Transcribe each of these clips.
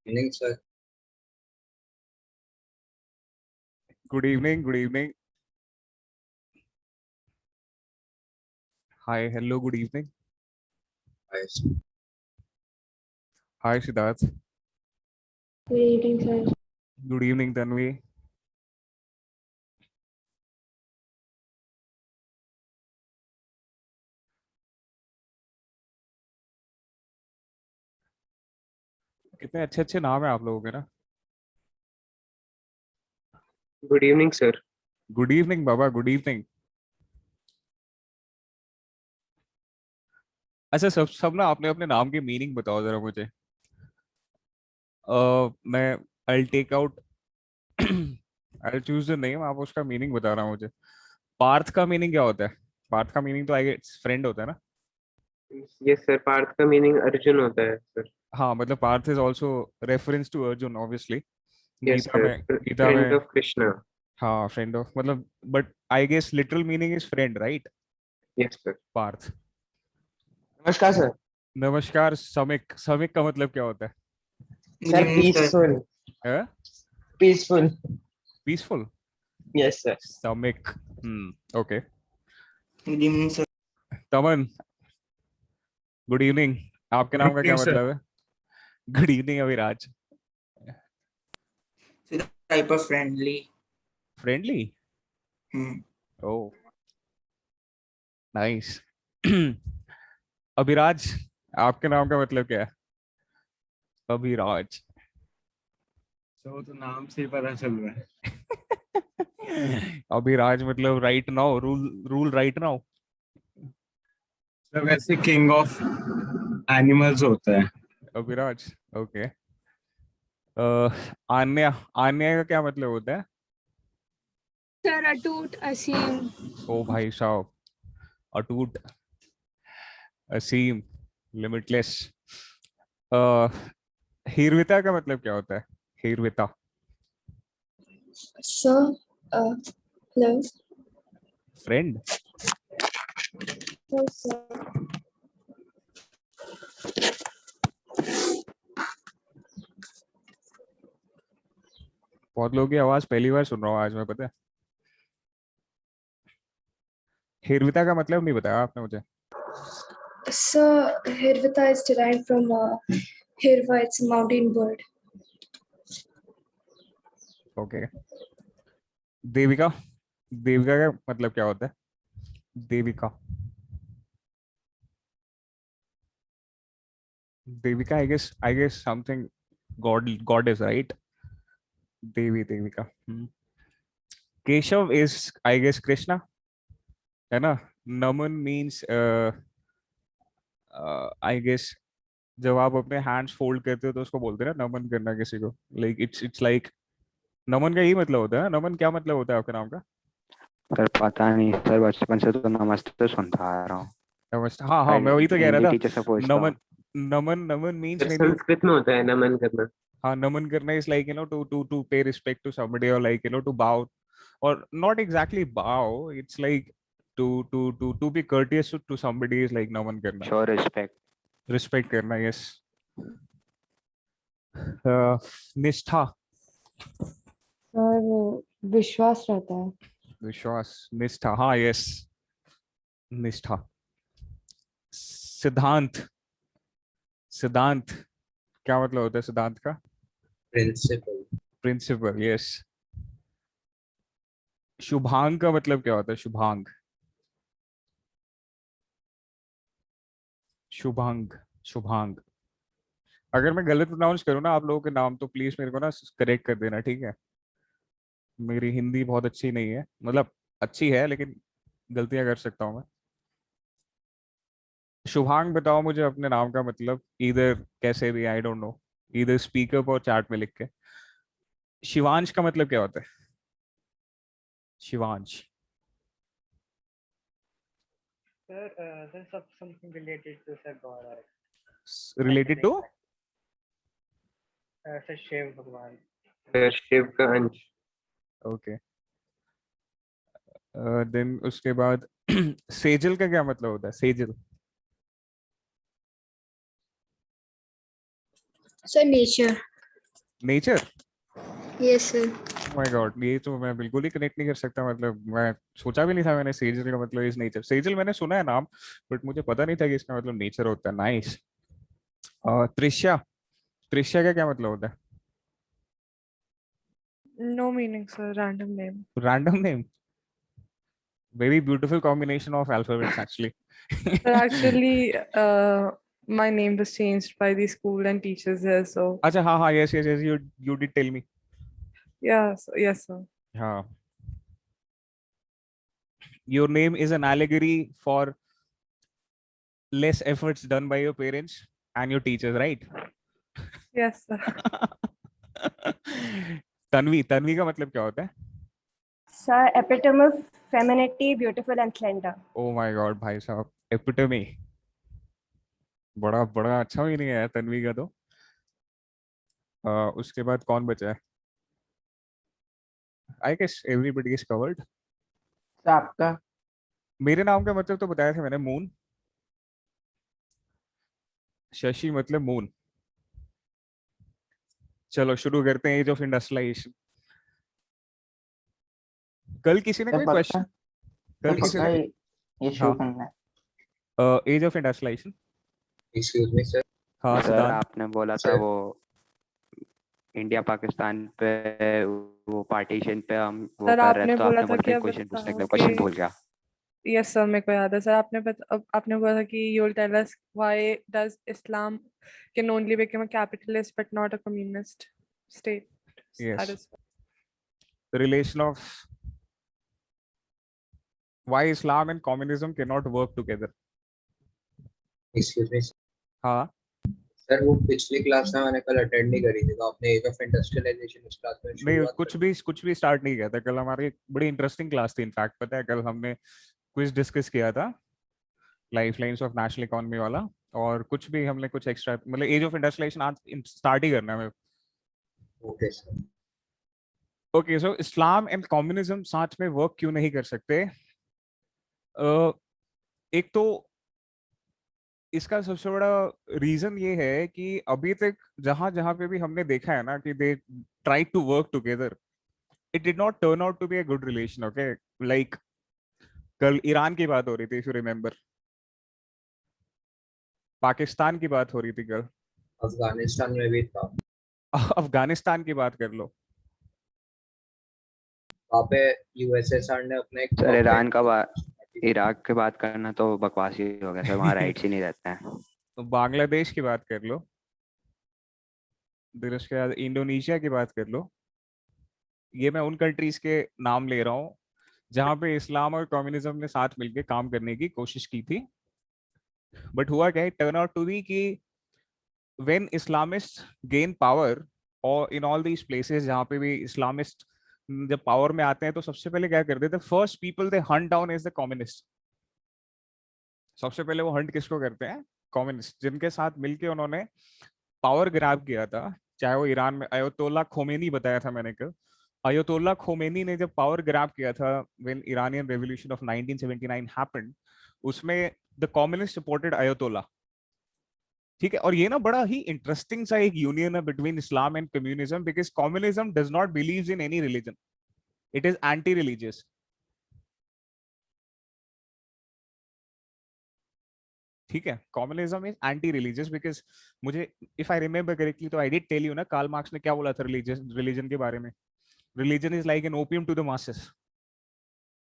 Evening, sir. Good evening. Good evening. Hi. Hello. Good evening. Hi, sir. Hi, Siddharth. Good evening, sir. Good evening, Tanvi. कितने अच्छे अच्छे नाम है आप लोगों के ना. Good evening, sir. Good evening, बाबा. Good evening. अच्छा, सब ना आपने अपने नाम की मीनिंग बताओ जरा मुझे. मैं I'll take out I'll choose the name. आप उसका मीनिंग बता रहा हूँ मुझे. पार्थ का मीनिंग क्या होता है? पार्थ का मीनिंग तो आई गेस फ्रेंड होता है ना. Yes, sir. पार्थ का मीनिंग अर्जुन होता है, सर. हाँ, मतलब Parth is also reference to Arjun obviously. Yes, Gita sir. में गीता Friend में of Krishna. हाँ, फ्रेंड ऑफ मतलब but I guess literal meaning is friend, right? Yes, sir. Parth. नमस्कार सर. नमस्कार. समिक. समिक का मतलब क्या होता सर पीसफुल. है? Peaceful. Peaceful. Yes sir. Samik. Okay. Good evening sir. Taman. Good evening. आपके नाम का क्या मतलब है? Good evening Aviraj. Type of friendly. Friendly. Oh, nice. Abhiraj, आपके नाम का मतलब क्या है? अभिराज. तो नाम से ही पता चल रहा है. अभिराज मतलब right now, rule rule right now. Sir वैसे किंग ऑफ एनिमल्स होता है. अभिराज. ओके. आन्या. आन्या का क्या मतलब होता है? सर अटूट, असीम. ओ भाई साहब. अटूट, असीम, लिमिटलेस. हीरविता का मतलब क्या होता है? Hirvita. Sir hello. Friend. Sir बहुत लोगों की आवाज पहली बार सुन रहा हूँ आज मैं, पता है. हीरविता का मतलब नहीं बताया आपने मुझे. Sir Hirvita is derived from Hirva, it's a mountain bird. Okay. Devika. Devika का मतलब क्या होता है? Devika. Devika I guess something god is right. देवी, Devika. Keshav is I guess Krishna, है ना. नमन मीन्स आई गेस जब आप अपने हैंड्स फोल्ड करते हो तो उसको बोलते हैं ना नमन करना किसी को. लाइक इट्स लाइक नमन का यही मतलब होता है ना. नमन क्या मतलब होता है आपके नाम का? सर पता नहीं सर, बचपन से तो नमस्ते सुनता आ रहा हूँ. नमस्ते. हाँ हाँ, मैं वही तो कह रहा हिंदी था. टीचर से पूछता हूँ. Naman. Naman Naman means sir when you. Sanskrit में होता है नमन करना. हाँ, नमन करना is like to pay respect to somebody और लाइक टू बाउ और not exactly bow. It's like to be courteous to somebody is like नमन करना. Show respect. रिस्पेक्ट करना. यस. निष्ठा. सर विश्वास रहता है. विश्वास. निष्ठा. हाँ, यस. निष्ठा. सिद्धांत. सिद्धांत क्या मतलब होता है सिद्धांत का? Principal. प्रिंसिपल. यस. शुभांग का मतलब क्या होता है? शुभांग. शुभांग. शुभांग. अगर मैं गलत प्रोनाउंस करूँ ना आप लोगों के नाम तो प्लीज मेरे को ना करेक्ट कर देना, ठीक है? मेरी हिंदी बहुत अच्छी नहीं है, मतलब अच्छी है लेकिन गलतियां कर सकता हूँ मैं. शुभांग बताओ मुझे अपने नाम का मतलब, इधर कैसे भी, आई डोंट नो, इधर स्पीकर पर चैट में लिख के. शिवांश का मतलब क्या होता है? Shivansh. Sir, there's something related to Sir God or related to? Sir Shiv Bhagwan. Sir Shiv का अंश. ओके. देन उसके बाद सेजल का क्या मतलब होता है? Sejal. Sir nature. Nature, Yes, sir. My God, ये तो मैं बिल्कुल ही कनेक्ट नहीं कर सकता, मतलब मैं सोचा भी नहीं था मैंने सेजल का मतलब इस नेचर। सेजल मैंने सुना है नाम, बट मुझे पता नहीं था कि इसका मतलब नेचर होता है। नाइस। त्रिशा, त्रिशा का क्या मतलब होता है? No meaning, sir. Random name. Random name, very beautiful combination of alphabets actually. Sir, actually, my name was changed by the school and teachers here. So अच्छा, हाँ हाँ, yes yes yes, you did tell me. yeah, so, yes, sir. हाँ, your name is an allegory for less efforts done by your parents and your teachers, right? Yes, sir. Tanvi, Tanvi का मतलब क्या होता है? Sir, epitome of femininity, beautiful and slender. Oh my God भाई साहब, epitome, बड़ा बड़ा अच्छा भी नहीं है तन्वी का तो। उसके बाद कौन बचा है? I guess everybody is covered. तो आपका मेरे नाम का मतलब तो बताया था मैंने, मून। शशि मतलब मून। चलो शुरू करते हैं एज ऑफ इंडस्ट्रियलाइजेशन। कल किसी ने तो कोई पक्का क्वेश्चन, कल तो किसी पक्का ने ये शुरू हाँ, करना है। Age of industrialisation. Excuse me, sir. हाँ सर सिद्धांत। आपने बोला था सर। वो इंडिया पाकिस्तान पे वो पार्टीशन पे हम वो सर, कर रहे आपने तो बोला आपने था बोला कि था अब क्वेश्चन पूछने के लिए, बताओ क्वेश्चन कि भूल गया। yes, sir, मेरे को याद है सर। आपने बोला था कि you'll tell us why does Islam can only become a capitalist but not a communist state. Yes. That is The relation of why Islam and communism cannot work together. Excuse me, sir. हाँ, sir वो पिछली class में मैंने कल attend नहीं करी थी, तो आपने एज ऑफ इंडस्ट्रियलाइजेशन उस क्लास में नहीं शुरुआत कुछ भी स्टार्ट नहीं किया था कल। हमारी एक बड़ी इंटरेस्टिंग क्लास थी इनफैक्ट, पता है कल हमने क्विज डिस्कस किया था, life lines of national economy वाला, और कुछ भी हमने कुछ एक्स्ट्रा मतलब एज ऑफ इंडस्ट्रियलाइजेशन आज स्टार्ट ही करना है। Okay sir. Okay, so Islam and communism साथ में वर्क क्यों नहीं कर सकते? एक तो इसका सबसे बड़ा रीजन ये है कि अभी तक जहां जहां पे भी हमने देखा है ना कि they try to work together, it did not turn out to be a good relation. Okay, like कल ईरान की बात हो रही थी, इफ यू रिमेम्बर, पाकिस्तान की बात हो रही थी कल, अफगानिस्तान में भी था। अफगानिस्तान की बात कर लो, वहाँ पे यूएसएसआर ने अपने एक सर ईरान का इराक की बात करना तो बकवास ही हो गया सर, वहाँ राइट्स ही नहीं रहते हैं। तो बांग्लादेश की बात कर लो, फिर उसके बाद इंडोनेशिया की बात कर लो। ये मैं उन कंट्रीज के नाम ले रहा हूँ जहां पे इस्लाम और कम्युनिज्म ने साथ मिलकर काम करने की कोशिश की थी, बट हुआ क्या है, टर्न आउट टू बी कि व्हेन इस्लामिस्ट गेन पावर और इन ऑल दीज प्लेसेस जहाँ पे भी इस्लामिस्ट जब पावर में आते हैं तो सबसे पहले क्या करते थे, first people they Hunt down is the communist. सबसे पहले वो हंट किसको करते हैं? कम्युनिस्ट, जिनके साथ मिलके उन्होंने पावर ग्रैब किया था। चाहे वो ईरान में अयतोल्ला खोमेनी, बताया था मैंने कल, अयतोल्ला खोमेनी ने जब पावर ग्रैब किया था when Iranian revolution of 1979 happened, उसमें द कम्युनिस्ट सपोर्टेड अयतोल्ला। ठीक है, और ये ना बड़ा ही इंटरेस्टिंग सा एक यूनियन है between Islam and communism, because communism does not believe in any religion, it is anti religious. ठीक है, communism is anti religious because मुझे, इफ आई रिमेम्बर करेक्टली, तो आई डिड टेल यू ना Karl Marx ने क्या बोला था religion के बारे में, religion is like an opium to the masses,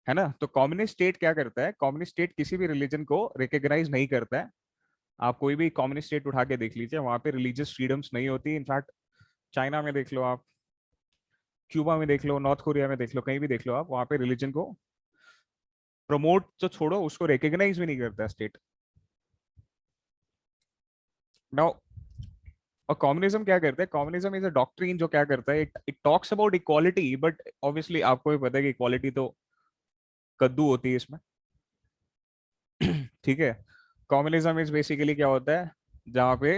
है ना। तो कम्युनिस्ट स्टेट क्या करता है, कम्युनिस्ट स्टेट किसी भी रिलीजन को रिकॉग्नाइज नहीं करता है। आप कोई भी कम्युनिस्ट स्टेट उठा के देख लीजिए, वहां पे रिलीजियस फ्रीडम्स नहीं होती। इनफैक्ट चाइना में देख लो आप, क्यूबा में देख लो, नॉर्थ कोरिया में देख लो, कहीं भी देख लो आप, वहां पे रिलीजन को प्रमोट तो छोड़ो, उसको रिकॉग्नाइज भी नहीं करता स्टेट। नाउ और कम्युनिज्म क्या करता है, कम्युनिज्म इज अ डॉक्ट्रिन जो क्या करता है, it talks about equality, but obviously आपको भी पता है कि इक्वालिटी तो कद्दू होती है इसमें। ठीक है, कम्युनिज्म इज बेसिकली क्या होता है, जहां पे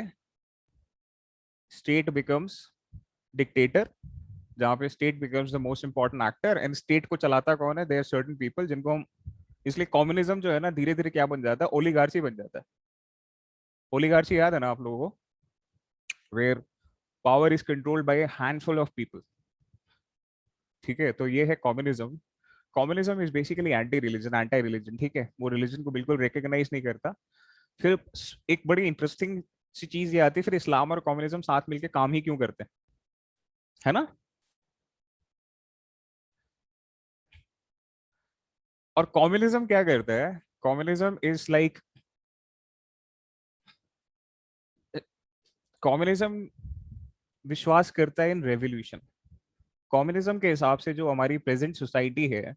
स्टेट बिकम्स डिक्टेटर, जहां पे state becomes the most important actor, and state को चलाता कौन है, देयर सर्टेन पीपल जिनको हम, इसलिए कम्युनिज्म जो है ना धीरे धीरे क्या बन जाता है, ओलिगार्ची बन जाता है। ओलिगार्ची याद है ना आप लोगों को, where power is controlled by a handful of people. ठीक है, तो ये है communism. Communism is basically anti religion, anti religion. ठीक है, वो रिलीजन को बिल्कुल रिकॉग्नाइज नहीं करता। फिर एक बड़ी इंटरेस्टिंग सी चीज ये आती है, फिर इस्लाम और कम्युनिज्म साथ मिलके काम ही क्यों करते हैं, है ना? और कम्युनिज्म क्या करता है? कम्युनिज्म इज लाइक, कम्युनिज्म विश्वास करता है इन रेवोल्यूशन। कम्युनिज्म के हिसाब से जो हमारी प्रेजेंट सोसाइटी है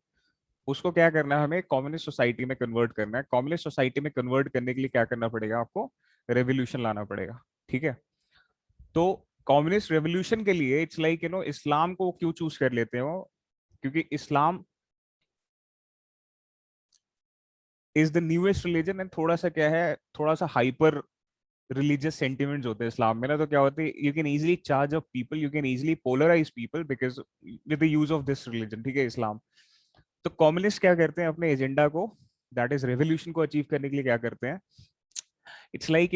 उसको क्या करना है, हमें कम्युनिस्ट सोसाइटी में कन्वर्ट करना है। कम्युनिस्ट सोसाइटी में कन्वर्ट करने के लिए क्या करना पड़ेगा आपको? रेवोल्यूशन लाना पड़ेगा। ठीक है, तो कम्युनिस्ट रेवोल्यूशन के लिए इट्स लाइक इस्लाम को क्यों चूज कर लेते हो? क्योंकि Islam is the newest religion and थोड़ा सा क्या है, थोड़ा सा हाइपर रिलीजियस सेंटिमेंट्स होते हैं इस्लाम में ना। तो क्या होता है, you can easily charge up people, you can easily polarise people because with the use of this religion. ठीक है, इस्लाम। तो कम्युनिस्ट क्या करते हैं अपने एजेंडा को, दैट इज रेवोल्यूशन को अचीव करने के लिए क्या करते हैं? इट्स लाइक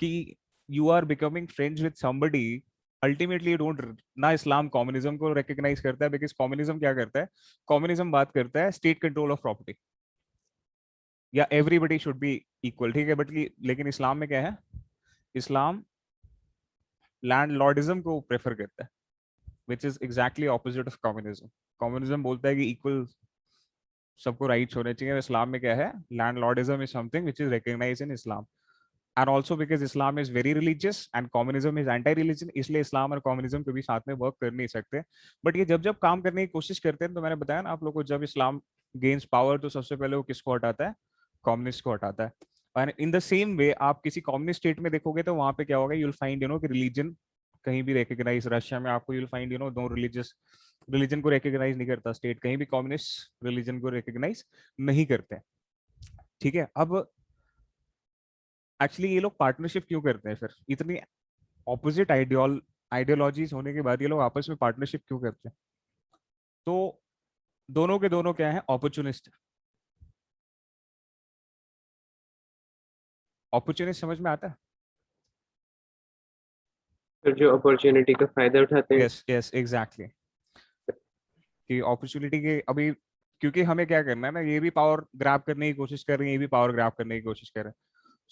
कि you are becoming friends with somebody, ultimately you don't, ना इस्लाम कम्युनिज्म को रिकॉग्नाइज करता है बिकॉज कम्युनिज्म क्या करता है, कम्युनिज्म बात करता है स्टेट कंट्रोल ऑफ प्रॉपर्टी या एवरीबडी शुड बी इक्वल। ठीक है, बट लेकिन इस्लाम में क्या है, इस्लाम लैंडलॉर्डिज्म को प्रेफर करता है, which is exactly opposite of communism. Communism बोलता है कि इक्वल सबको राइट्स होने चाहिए। इस्लाम में क्या है, landlordism is something which is recognised in Islam. And also because Islam is very religious and communism is anti religion, इसलिए इस्लाम और कम्युनिज्म कभी साथ में वर्क कर नहीं सकते। बट ये जब जब काम करने की कोशिश करते हैं, तो मैंने बताया ना आप लोग को, जब इस्लाम गेन्स पावर तो सबसे पहले वो किसको हटाता है? कम्युनिस्ट को हटाता है। और इन द सेम वे आप किसी कम्युनिस्ट स्टेट में देखोगे तो वहां पे क्या होगा, यूल फाइंड कि रिलीजन कहीं भी रिकॉग्नाइज, रशिया में आपको यूल फाइंड दो रिलीजियस रिलीजन को रिकॉग्नाइज नहीं करता स्टेट, कहीं भी कम्युनिस्ट रिलीजन को रिकॉग्नाइज नहीं करते। ठीक है, अब एक्चुअली ये लोग पार्टनरशिप क्यों करते हैं फिर? इतनी ऑपोजिट आइडियोलॉजीज होने के बाद ये लोग आपस में पार्टनरशिप क्यों करते हैं? तो दोनों के दोनों क्या है, अपॉर्चुनिस्ट। अपॉर्चुनिस्ट समझ में आता है? फिर जो अपॉर्चुनिटी का फायदा उठाते हैं। यस यस एग्जैक्टली, कि अपॉर्चुनिटी के अभी, क्योंकि हमें क्या करना है ना, ये भी पावर ग्रैब करने की कोशिश कर रही है, ये भी पावर ग्रैब करने की कोशिश कर रहे हैं।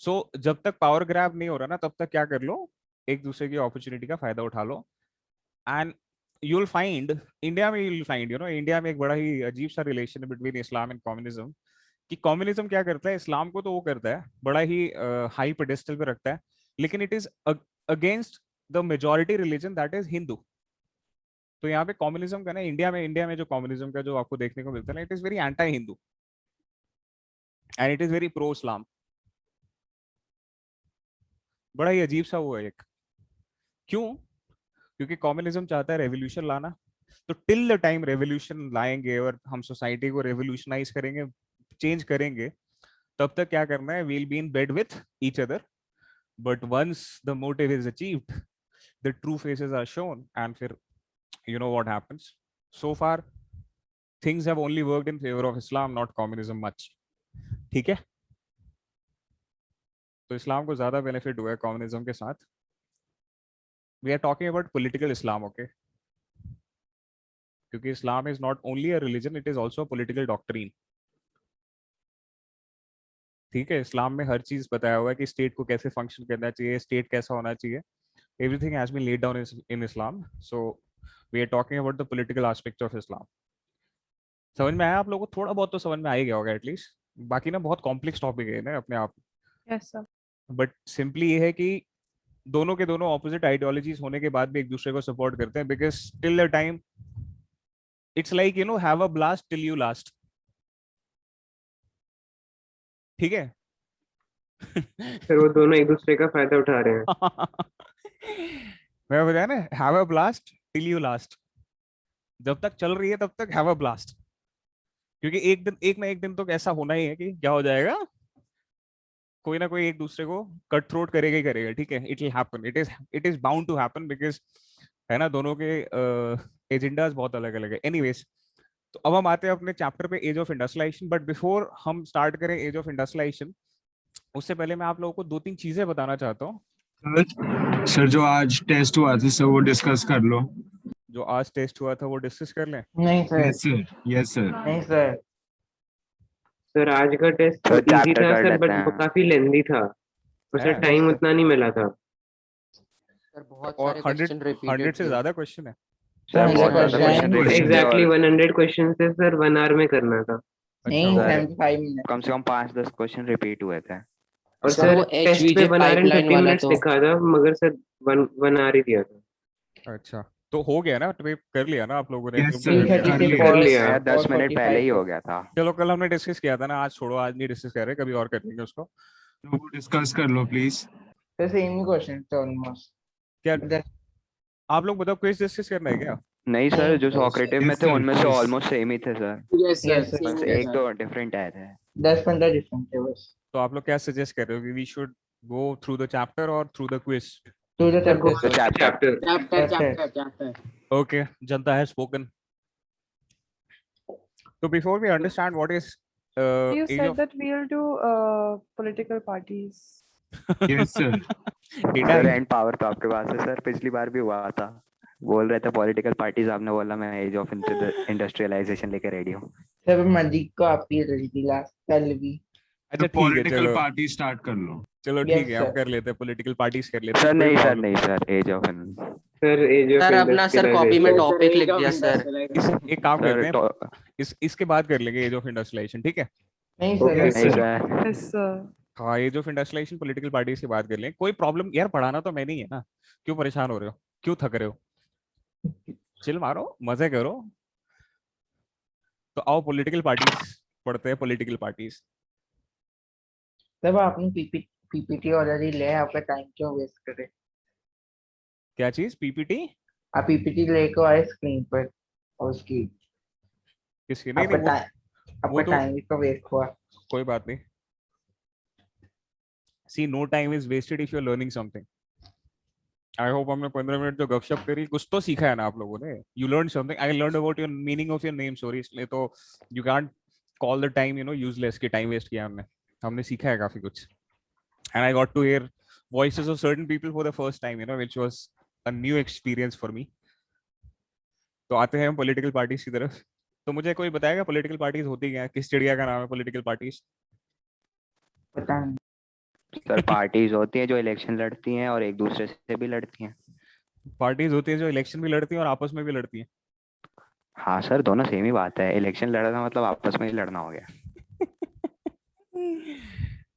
सो जब तक पावर ग्रैब नहीं हो रहा ना, तब तक क्या कर लो, एक दूसरे की अपॉर्चुनिटी का फायदा उठा लो। And you will find India में, यू विल फाइंड इंडिया में एक बड़ा ही अजीब सा रिलेशन है बिटवीन इस्लाम एंड कम्युनिज्म। कि कम्युनिज्म क्या करता है, इस्लाम को तो वो करता है बड़ा ही हाई पेडेस्टल पे रखता है, लेकिन it is against the majority religion that is Hindu. तो यहाँ पे कम्युनिज्म का ना, इंडिया में जो कम्युनिज्म का जो आपको देखने को मिलता है ना, it is very anti Hindu and it is very pro Islam. बड़ा ही अजीब सा वो है एक। क्यों? क्योंकि कम्युनिज्म चाहता है रेवोल्यूशन लाना। तो टिल द टाइम रेवोल्यूशन लाएंगे और हम सोसाइटी को रेवोल्यूशनाइज करेंगे, चेंज करेंगे, तब तक क्या करना है, will be in bed with each other. But once the motive is achieved, the true faces are shown and फिर you know what happens. So far things have only worked in favor of Islam, not communism much. ठीक है, तो इस्लाम को ज्यादा benefit हुआ है communism के साथ। We are talking about political Islam, okay? क्योंकि Islam is not only a religion, it is also political doctrine. ठीक है, इस्लाम में हर चीज बताया हुआ है कि स्टेट को कैसे फंक्शन करना चाहिए, स्टेट कैसा होना चाहिए, everything has been laid down in Islam. So we are talking about the political aspect of Islam. समझ में आया आप लोगों को? थोड़ा बहुत तो समझ में आ ही गया होगा एटलीस्ट। बाकी ना बहुत कॉम्प्लेक्स टॉपिक है ना अपने आप, यस सर। बट सिंपली ये है कि दोनों के दोनों ऑपोजिट आइडियोलॉजीज होने के बाद भी एक दूसरे को सपोर्ट करते हैं, because till the time it's like have a blast till you last. ठीक है। फिर वो दोनों एक दूसरे का फायदा उठा रहे हैं। मैं बताया ना, have a blast till you last. जब तक चल रही है तब तक हैव अ ब्लास्ट, क्योंकि एक ना एक दिन तो ऐसा होना ही है कि क्या हो जाएगा, कोई ना कोई एक दूसरे को कट थ्रोट करेगा ही करेगा। ठीक है, it will happen, it is bound to happen, because है ना, दोनों के एजेंडाज बहुत अलग अलग है। एनीवेज, तो अब हम आते हैं अपने चैप्टर पे, age of industrialisation. But before हम स्टार्ट करें एज ऑफ इंडस्ट्रियलाइजेशन, उससे पहले मैं आप लोगों को दो तीन चीजें बताना चाहता हूँ सर जो आज टेस्ट हुआ था सर वो डिस्कस कर लो। जो आज टेस्ट हुआ था वो डिस्कस कर लें। नहीं sir, yes sir, yes sir. नहीं सर, सर आज का टेस्ट तो इजी चैप्टर था कर सर, लेते बट हैं। काफी लेंदी था, और सर है? Time sir. उतना नहीं मिला था। सर बहुत और सारे 100 क्वेश्चन 100 रिपीटेड से थे। ज्यादा क्वेश्चन है। सर सर, बहुत ये ज्यादा क्वेश्चन क्वेश्चन रिपीट थे एग्जैक्टली और 100 क्वेश्चन से सर 1 आवर में करना था। अच्छा नहीं, वो 75 मिनट। कम से कम 5-10 क्वेश्चन रिपीट हुए थे। और सर सर वो टेस्ट पे HVJ 1 आवर एंड पाइपलाइन 30 वाला मिनट्स तो लिखा था, मगर सर 1 आवर ही दिया था। अच्छा तो हो गया ना, तो कर लिया ना आप लोगों ने यस जो सर, कर लिया। 3:30 से कर लिया। मेरा 10 मिनट 4:45 पहले ही हो तक। गया था। चलो कल हमने डिस्कस किया था ना, आज छोड़ो, आज नहीं डिस्कस कर रहे, कभी और कर लेंगे उसको। तो वो डिस्कस कर लो प्लीज। सर सेम ही क्वेश्चन थे ऑलमोस्ट। क्या इधर आप लोग बताओ, क्विज डिस्कस करना है क्या? नहीं सर, नहीं जो सोक्रेटिव में Yes, थे sir, उनमें से please. ऑलमोस्ट सेम ही थे sir. Yes sir Yes, sir. Same बस ही है एक सर। दो डिफरेंट आए थे। 10-15 डिफरेंट थे बस। तो आप लोग क्या सजेस्ट कर रहे हो कि we should go through the chapter और through the quiz? To the sir chapter sir. Chapter chapter chapter chapter. Okay, जनता हैज स्पोकन। तो before we understand what is You as said of that we'll do political parties. Yes, sir. Did sir I? And power तो आपके पास है sir, पिछली बार भी हुआ था। बोल रहे थे पॉलिटिकल पार्टीज, आपने बोला मैं एज ऑफ इंडस्ट्रियलाइजेशन लेके रेडी हूँ। सर मजीद को आप ही रही थी लास्ट कल भी। अच्छा तो ठीक है, पॉलिटिकल चलो पार्टी स्टार्ट कर लो। चलो Yes, ठीक है, हम sir. कर लेते हैं, पॉलिटिकल पार्टीज कर लेते हैं, सर कोई नहीं सर, प्रॉब्लम नहीं sir, age of sir age of sir अपना सर कॉपी में इंडस्ट्रियलाइजेशन। टॉपिक लिख दिया सर। एक काम सर करते हैं, इसके बाद कर लेंगे एज ऑफ इंडस्ट्रियलाइजेशन, ठीक है? नहीं सर, Yes, नहीं sir. Sir, Yes, sir. हाँ, age of industrialisation political parties की बात कर लेंगे, कोई प्रॉब्लम यार, पढ़ाना तो मैं नहीं है ना, क्यों परेशान हो रहे हो, क्यों थक रहे हो? चिल मारो, मजे करो। तो आओ पॉलिटिकल पार्टीज पढ़ते हैं, पॉलिटिकल पार्टीज। तब आपने पीपीटी ऑलरेडी ले, आपका टाइम क्यों वेस्ट करे? क्या चीज? पीपीटी? आप पीपीटी लेकर आए स्क्रीन पर, और उसकी किसकी? नहीं आपका नहीं, वो आपका तो टाइम भी तो वेस्ट हुआ। कोई बात नहीं। See, no time is wasted if you are learning something. I hope हमने 15 मिनट जो गपशप करी, कुछ तो सीखा है ना आप लोगों ने। You learn something, I learn about your meaning of your name, sorry, इसलिए तो you can't call the time useless, कि टाइम वेस्ट किया हमने। हमने सीखा है काफी कुछ, and I got to hear voices of certain people for the first time, which was a new experience for me. तो आते हैं हम पॉलिटिकल पार्टीज की तरफ। तो मुझे कोई बताएगा पॉलिटिकल पार्टीज होती क्या है? किस चिड़िया का नाम है पॉलिटिकल पार्टीज? पता नहीं। सर पार्टीज होती हैं जो इलेक्शन लड़ती हैं और एक दूसरे से भी लड़ती हैं। पार्टीज होती है जो इलेक्शन भी लड़ती हैं और आपस में भी लड़ती हैं। हाँ सर, दोनों सेम ही बात है, इलेक्शन लड़ना मतलब आपस में ही लड़ना हो गया।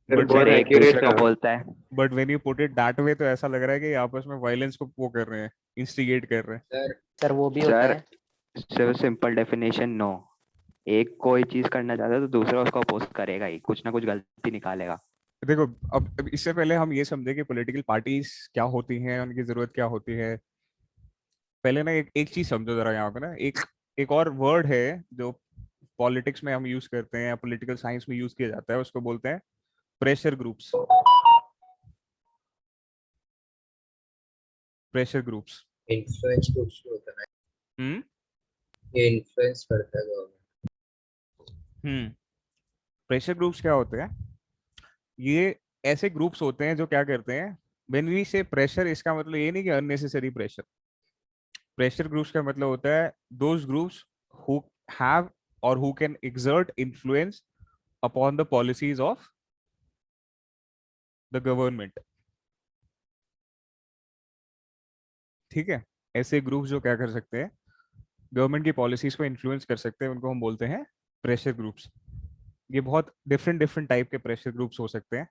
सर बट बहुत सर एक एक्यूरेट दूसरे था। को बोलता है। But when you put it that way, तो ऐसा लग रहा है कि आपस में वायलेंस को वो कर रहे हैं, इंस्टिगेट कर रहे हैं। सर वो भी होता सर है। सिर्फ सिंपल डेफिनेशन नो, एक कोई चीज करना चाहता है तो दूसरा उसको अपोज करेगा ही, कुछ ना कुछ गलती निकालेगा। देखो, अब इससे पहले हम ये समझे कि पॉलिटिकल पार्टीज क्या होती हैं, उनकी जरूरत क्या होती है। पहले ना एक चीज समझो जरा, यहाँ पे ना एक और वर्ड है जो पॉलिटिक्स में हम यूज करते हैं, पॉलिटिकल साइंस में यूज किया जाता है, उसको बोलते हैं pressure groups. Pressure groups. Influence groups भी होता है। ये इन्फ्लुएंस करता है गवर्नमेंट। प्रेशर ग्रुप्स क्या होते हैं? ये ऐसे ग्रुप्स होते हैं जो क्या करते हैं, व्हेन वी से प्रेशर, इसका मतलब ये नहीं कि अननेसेसरी प्रेशर। प्रेशर ग्रुप्स का मतलब होता है दोज ग्रुप्स हु हैव और who can exert influence upon the policies of the government. ठीक है, ऐसे ग्रुप्स जो क्या कर सकते हैं, गवर्नमेंट की पॉलिसीज को इन्फ्लुएंस कर सकते हैं, उनको हम बोलते हैं प्रेशर ग्रुप्स। ये बहुत डिफरेंट डिफरेंट टाइप के प्रेशर ग्रुप्स हो सकते हैं,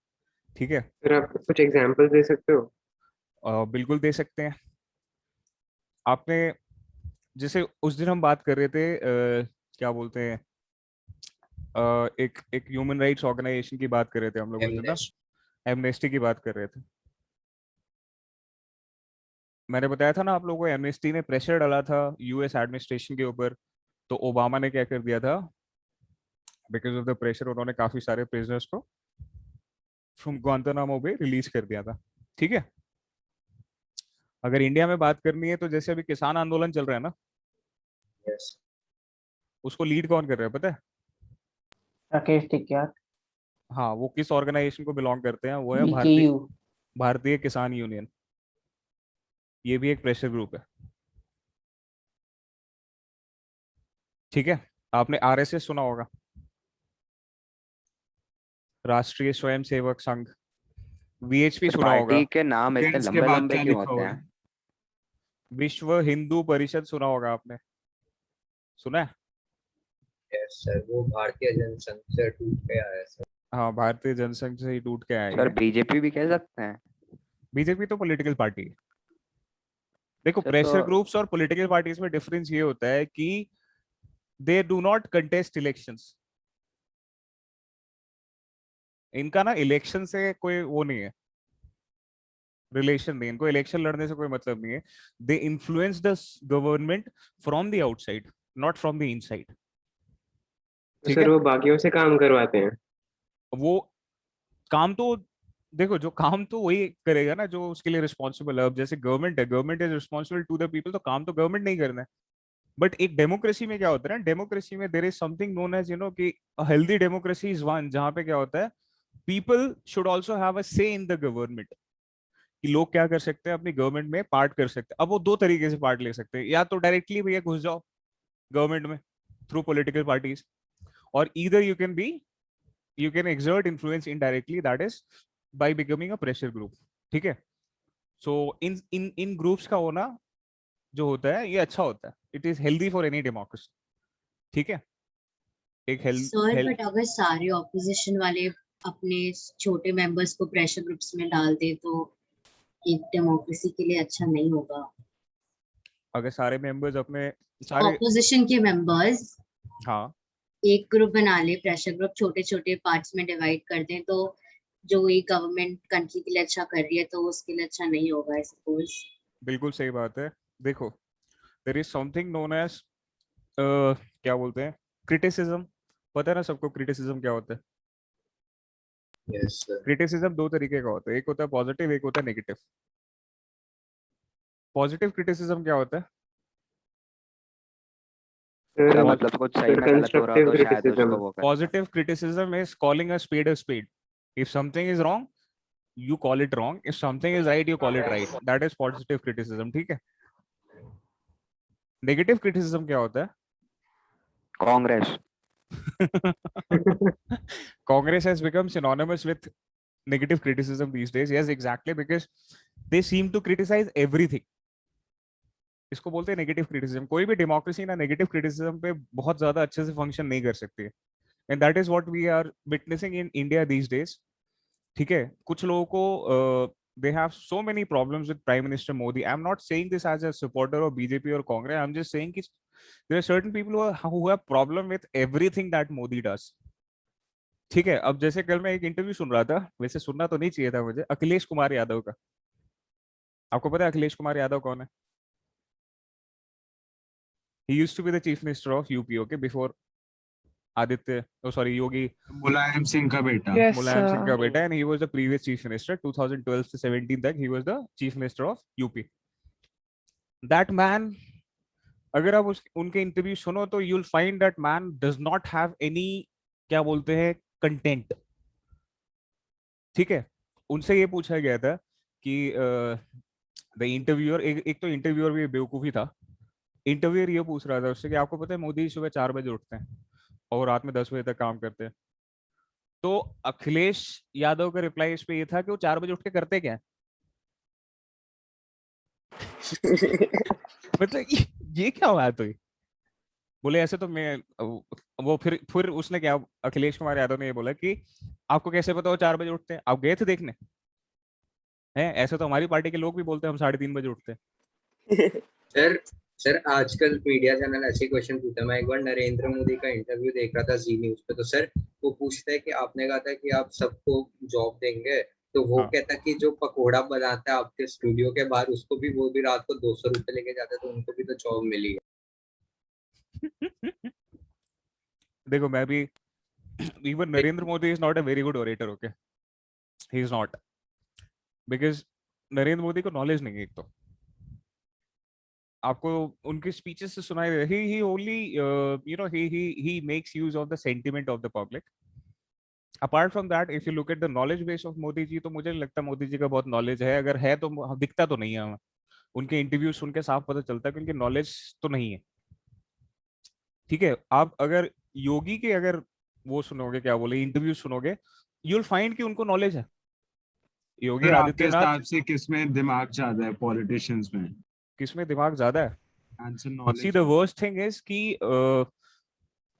ठीक है? सर आप कुछ एग्जांपल्स दे सकते हो? बिल्कुल दे सकते हैं। आपने जैसे उस दिन हम बात कर रहे थे, क्या बोलते हैं, एक एक ह्यूमन राइट्स ऑर्गेनाइजेशन की बात कर रहे थे हम लोग उस दिन ना, एमनेस्टी की बात कर रहे थे। मैंने बताया था ना आप लोगों को, एमनेस्टी ने प्रेशर डाला था यूएस एडमिनिस्ट्रेशन के ऊपर, तो ओबामा ने क्या कर दिया था, बिकॉज ऑफ द प्रेशर उन्होंने काफी सारे प्रिजनर्स को फ्रॉम ग्वांतानामो बे रिलीज कर दिया था, ठीक है? अगर इंडिया में बात करनी है तो जैसे अभी किसान आंदोलन चल रहा है ना, यस। उसको लीड कौन कर रहा है पता है? राकेश टिकैत। हाँ, वो किस ऑर्गेनाइजेशन को बिलोंग करते हैं? वो है भारतीय बीकेयू। भारतीय किसान यूनियन, ये भी एक प्रेशर ग्रुप है। ठीक है, आपने आरएसएस सुना होगा, राष्ट्रीय स्वयंसेवक संघ, वीएचपी सुना होगा, पार्टी के नाम इतने इसके लंबे बाद लंबे क्या क्यों लिखा होते हुआ हैं? है? विश्व हिंदू परिषद सुना होगा आपने, सुना है? यस सर, वो भारतीय जनसंघ से टूट के आया है सर। हाँ, भारतीय जनसंघ से ही टूट के आई सर है। बीजेपी भी कह सकते हैं? बीजेपी तो पॉलिटिकल पार्टी है। देखो, सर प्रेशर तो ग्रुप्स और पॉलिटिकल पार्टीज में डिफरेंस ये होता है कि they do not contest elections. इनका ना इलेक्शन से कोई वो नहीं है, रिलेशन नहीं, इनको इलेक्शन लड़ने से कोई मतलब नहीं है। They influence the government from the outside, not from the inside. तो ठीक सर है, वो बाकियों से काम करवाते हैं? वो काम तो देखो, जो काम तो वही करेगा ना जो उसके लिए रिस्पॉन्सिबल है। अब जैसे गवर्नमेंट है, government is responsible to the people, तो काम तो गवर्नमेंट नहीं करना है। बट एक डेमोक्रेसी में क्या होता है ना, डेमोक्रेसी में there is something known as कि हेल्दी डेमोक्रेसी इज वन, जहां पे क्या होता है, people should also have a say in the government, कि लोग क्या कर सकते हैं, अपनी गवर्नमेंट में पार्ट कर सकते हैं। अब वो दो तरीके से पार्ट ले सकते हैं, या तो डायरेक्टली भैया घुस जाओ गवर्नमेंट में थ्रू पॉलिटिकल पार्टीज, और either you can exert influence indirectly, that is by becoming a pressure group। ठीक है, सो इन ग्रुप्स का होना जो होता है ये अच्छा होता है, it is healthy for any democracy. ठीक है, एक सर बट अगर सारे ऑपोजिशन वाले अपने छोटे मेंबर्स को प्रेशर ग्रुप्स में डाल दे तो एक डेमोक्रेसी के लिए अच्छा नहीं होगा। अगर सारे मेंबर्स अपने सारे, ऑपोजिशन के मेंबर्स हाँ, एक ग्रुप बना ले, प्रेशर ग्रुप छोटे छोटे पार्ट्स में डिवाइड कर दें, तो जो ये गवर्नमेंट कंट्री के लिए अच्छा कर रही है तो उसके लिए अच्छा नहीं होगा आई सपोज। बिल्कुल सही बात है। देखो, there is something known as क्या बोलते हैं, क्रिटिसिज्म। पता है ना सबको क्रिटिसिज्म क्या होता है? Yes sir. क्रिटिसिज्म दो तरीके का होता है, एक होता है पॉजिटिव, एक होता है नेगेटिव। पॉजिटिव क्रिटिसिज्म क्या होता है? सर सर मतलब कुछ सही में गलत हो रहा हो कंस्ट्रक्टिव तो शायद उसको क्रिटिसिज्म। वो कर। Positive criticism is calling a spade a spade. If something is wrong, you call it wrong. If something is right, you call it right. That is positive criticism. ठीक है? Negative criticism क्या होता है? Congress. Congress has become synonymous with negative criticism these days. Yes, exactly, because they seem to criticize everything. इसको बोलते हैं negative criticism. कोई भी डेमोक्रेसी ना नेगेटिव क्रिटिसिज्म पे बहुत ज्यादा अच्छे से फंक्शन नहीं कर सकती है, and that is what we are witnessing in India these days. ठीक है, कुछ लोगों को they have so many problems with Prime Minister Modi. I'm not saying this as a supporter of BJP or Congress. I'm just saying that there are certain people who have problem with everything that Modi does. ठीक है, अब जैसे कल मैं एक interview सुन रहा था, वैसे सुनना तो नहीं चाहिए था मुझे, अखिलेश कुमार यादव का। आपको पता है अखिलेश कुमार यादव कौन है? He used to be the chief minister of UP, okay, before Aditya, oh sorry, Yogi, Mulayam Singh का बेटा। Yes, मुलायम सिंह का sir. बेटा, and he was the previous chief minister 2012 से 17 तक he was the chief minister of UP. That man, अगर आप उनके interview सुनो तो you'll find that man does not have any, क्या बोलते हैं, कंटेंट। ठीक है, उनसे ये पूछा गया था कि द इंटरव्यूअर, एक तो इंटरव्यूअर भी बेवकूफी था। इंटरव्यूअर ये पूछ रहा था उससे कि आपको पता है मोदी सुबह 4 बजे उठते हैं और रात में 10 बजे तक काम करते हैं। तो अखिलेश यादव का रिप्लाई इस पे ये था कि वो 4 बजे उठ के करते क्या है? मतलब ये क्या हुआ? तो बोले ऐसे तो मैं, वो फिर उसने क्या, अखिलेश कुमार यादव ने ये बोला कि आपको कैसे पता वो 4 बजे उठते हैं, आप गए थे देखने? हैं, ऐसे तो हमारी पार्टी के लोग भी बोलते हैं हम 3:30 बजे उठते हैं। सर सर आजकल मीडिया चैनल ऐसे क्वेश्चन पूछता है। मैं एक बार नरेंद्र मोदी का इंटरव्यू देख रहा था जी न्यूज पे, तो सर वो पूछता है कि आपने कहा था कि आप सबको जॉब देंगे, तो वो हाँ। कहता कि जो पकोड़ा बनाता है आपके स्टूडियो के बाहर, उसको भी, वो भी रात को 200 रुपए लेके जाता है, तो उनको भी तो जॉब मिली है। देखो, मैं भी, even Narendra Modi is not a very good orator, okay? He is not, because Narendra Modi को नॉलेज नहीं है। एक तो आपको उनके स्पीचेस से सुनाई दे, he only he makes use of the sentiment of the public, apart from that if you look at the knowledge base of Modi ji, तो मुझे नहीं लगता मोदी जी का बहुत नॉलेज है, अगर है तो दिखता तो नहीं है हमें, उनके इंटरव्यू सुन के साफ पता चलता है कि उनकी नॉलेज तो नहीं है। ठीक है, आप अगर योगी के अगर वो सुनोगे, क्या बोले, इंटरव्यू सुनोगे, यू विल फाइंड कि उनको नॉलेज है। योगी सर आपके आदित्यनाथ, हिसाब से किसमें दिमाग ज्यादा है पॉलिटिशियंस में? किसमें दिमाग ज्यादा है? Answer See, knowledge the worst thing is कि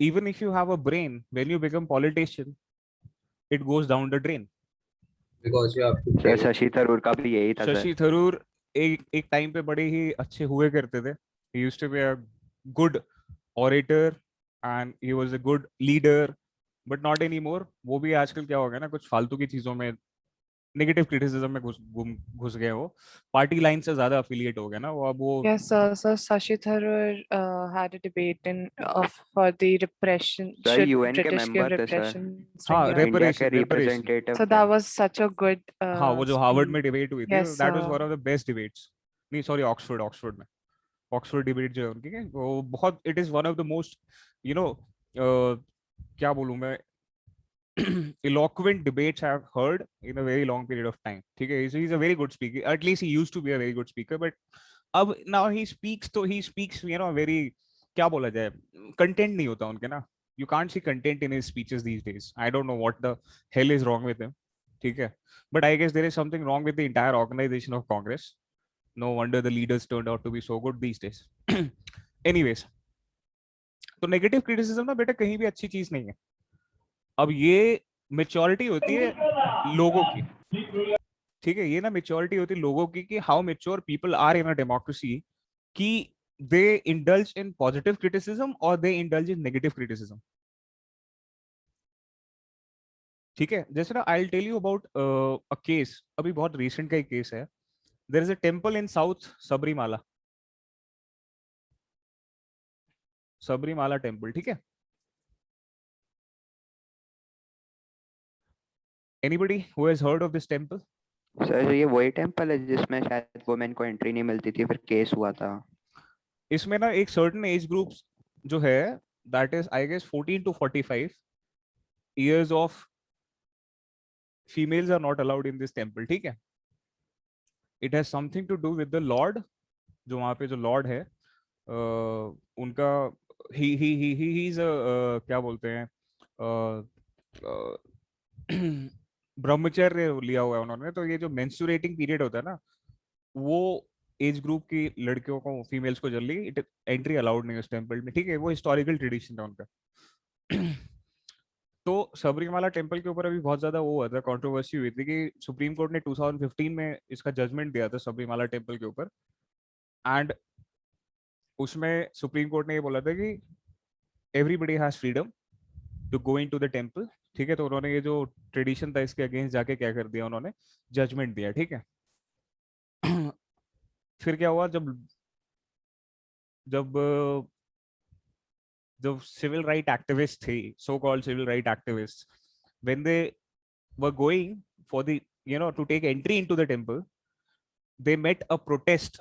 even if you have a brain, when you become politician, it goes down the drain. because you have to sir pay. Shashi Tharoor का भी यही था सर। शशि थरूर एक टाइम पे बड़े ही अच्छे हुए करते थे। He used to be a good orator and he was a good leader, but not anymore. वो भी आजकल क्या हो गया ना, कुछ फालतू की चीजों में, नेगेटिव क्रिटिसिज्म में घुस गए, वो पार्टी लाइन से ज्यादा अफिलिएट हो गया ना वो, अब वो Yes, so Sashi Tharoor had a debate for the repression. Sir Should UN के British give मेंबर थे सर, repression to हाँ, India? इंडिया के रेपरेशन। रिप्रेजेंटेटिव So थे। that was such a good हाँ, वो जो हार्वर्ड में speech. डिबेट हुई थी, Yes, that was one of the best debates. नहीं सॉरी, ऑक्सफोर्ड में, ऑक्सफोर्ड डिबेट जो है उनकी, वो बहुत, it is one of the most, you know, क्या बोलूं मैं, eloquent debates I've heard in a very long period of time. ठीक है, he's a very good speaker, at least he used to be a very good speaker, but अब now he speaks, तो he speaks, you know, very, क्या बोला जाए, content नहीं होता उनके ना, you can't see content in his speeches these days. I don't know what the hell is wrong with him. ठीक है, but I guess there is something wrong with the entire organization of Congress. No wonder the leaders turned out to be so good these days. Anyways, तो negative criticism ना बेटा कहीं भी अच्छी चीज नहीं है। अब ये मेच्योरिटी होती है लोगों की, ठीक है, ये ना मेच्योरिटी होती है लोगों की कि how mature people are in a democracy, कि they indulge in positive criticism और they indulge in negative criticism. ठीक है, जैसे ना I will tell you about a case, अभी बहुत रिसेंट का ही केस है। There is a temple in south, Sabarimala, Sabarimala temple, ठीक है। Anybody who has heard of this temple? Sir ये वही टेम्पल है जिसमें शायद वुमेन को एंट्री नहीं मिलती थी, फिर केस हुआ था। इसमें ना एक सर्टेन एज ग्रुप जो है, that is I guess 14 to 45 years of females are not allowed in this temple, ठीक है। It has something to do with the Lord, जो वहाँ पे जो लॉर्ड है, उनका ही इज क्या बोलते हैं, ब्रह्मचर्य लिया हुआ है उन्होंने। तो ये जो मेंस्ट्रुएटिंग पीरियड होता है ना, वो एज ग्रुप की लड़कियों को, फीमेल्स को जल्दी एंट्री अलाउड नहीं है उस टेंपल में, ठीक है। वो हिस्टोरिकल ट्रेडिशन है उनका। तो सबरीमाला टेंपल के ऊपर अभी बहुत ज्यादा वो हुआ था, कंट्रोवर्सी हुई थी कि सुप्रीम कोर्ट ने 2015 में इसका जजमेंट दिया था सबरीमाला टेंपल के ऊपर, एंड उसमें सुप्रीम कोर्ट ने ये बोला था कि everybody has freedom to go into the temple, ठीक है। तो उन्होंने ये जो ट्रेडिशन था इसके अगेंस्ट जाके क्या कर दिया, उन्होंने जजमेंट दिया, ठीक है। फिर क्या हुआ, जब जब जब सिविल राइट एक्टिविस्ट थे, so called civil right activist, when they were going for the, you know, to take entry into the temple, they met a protest,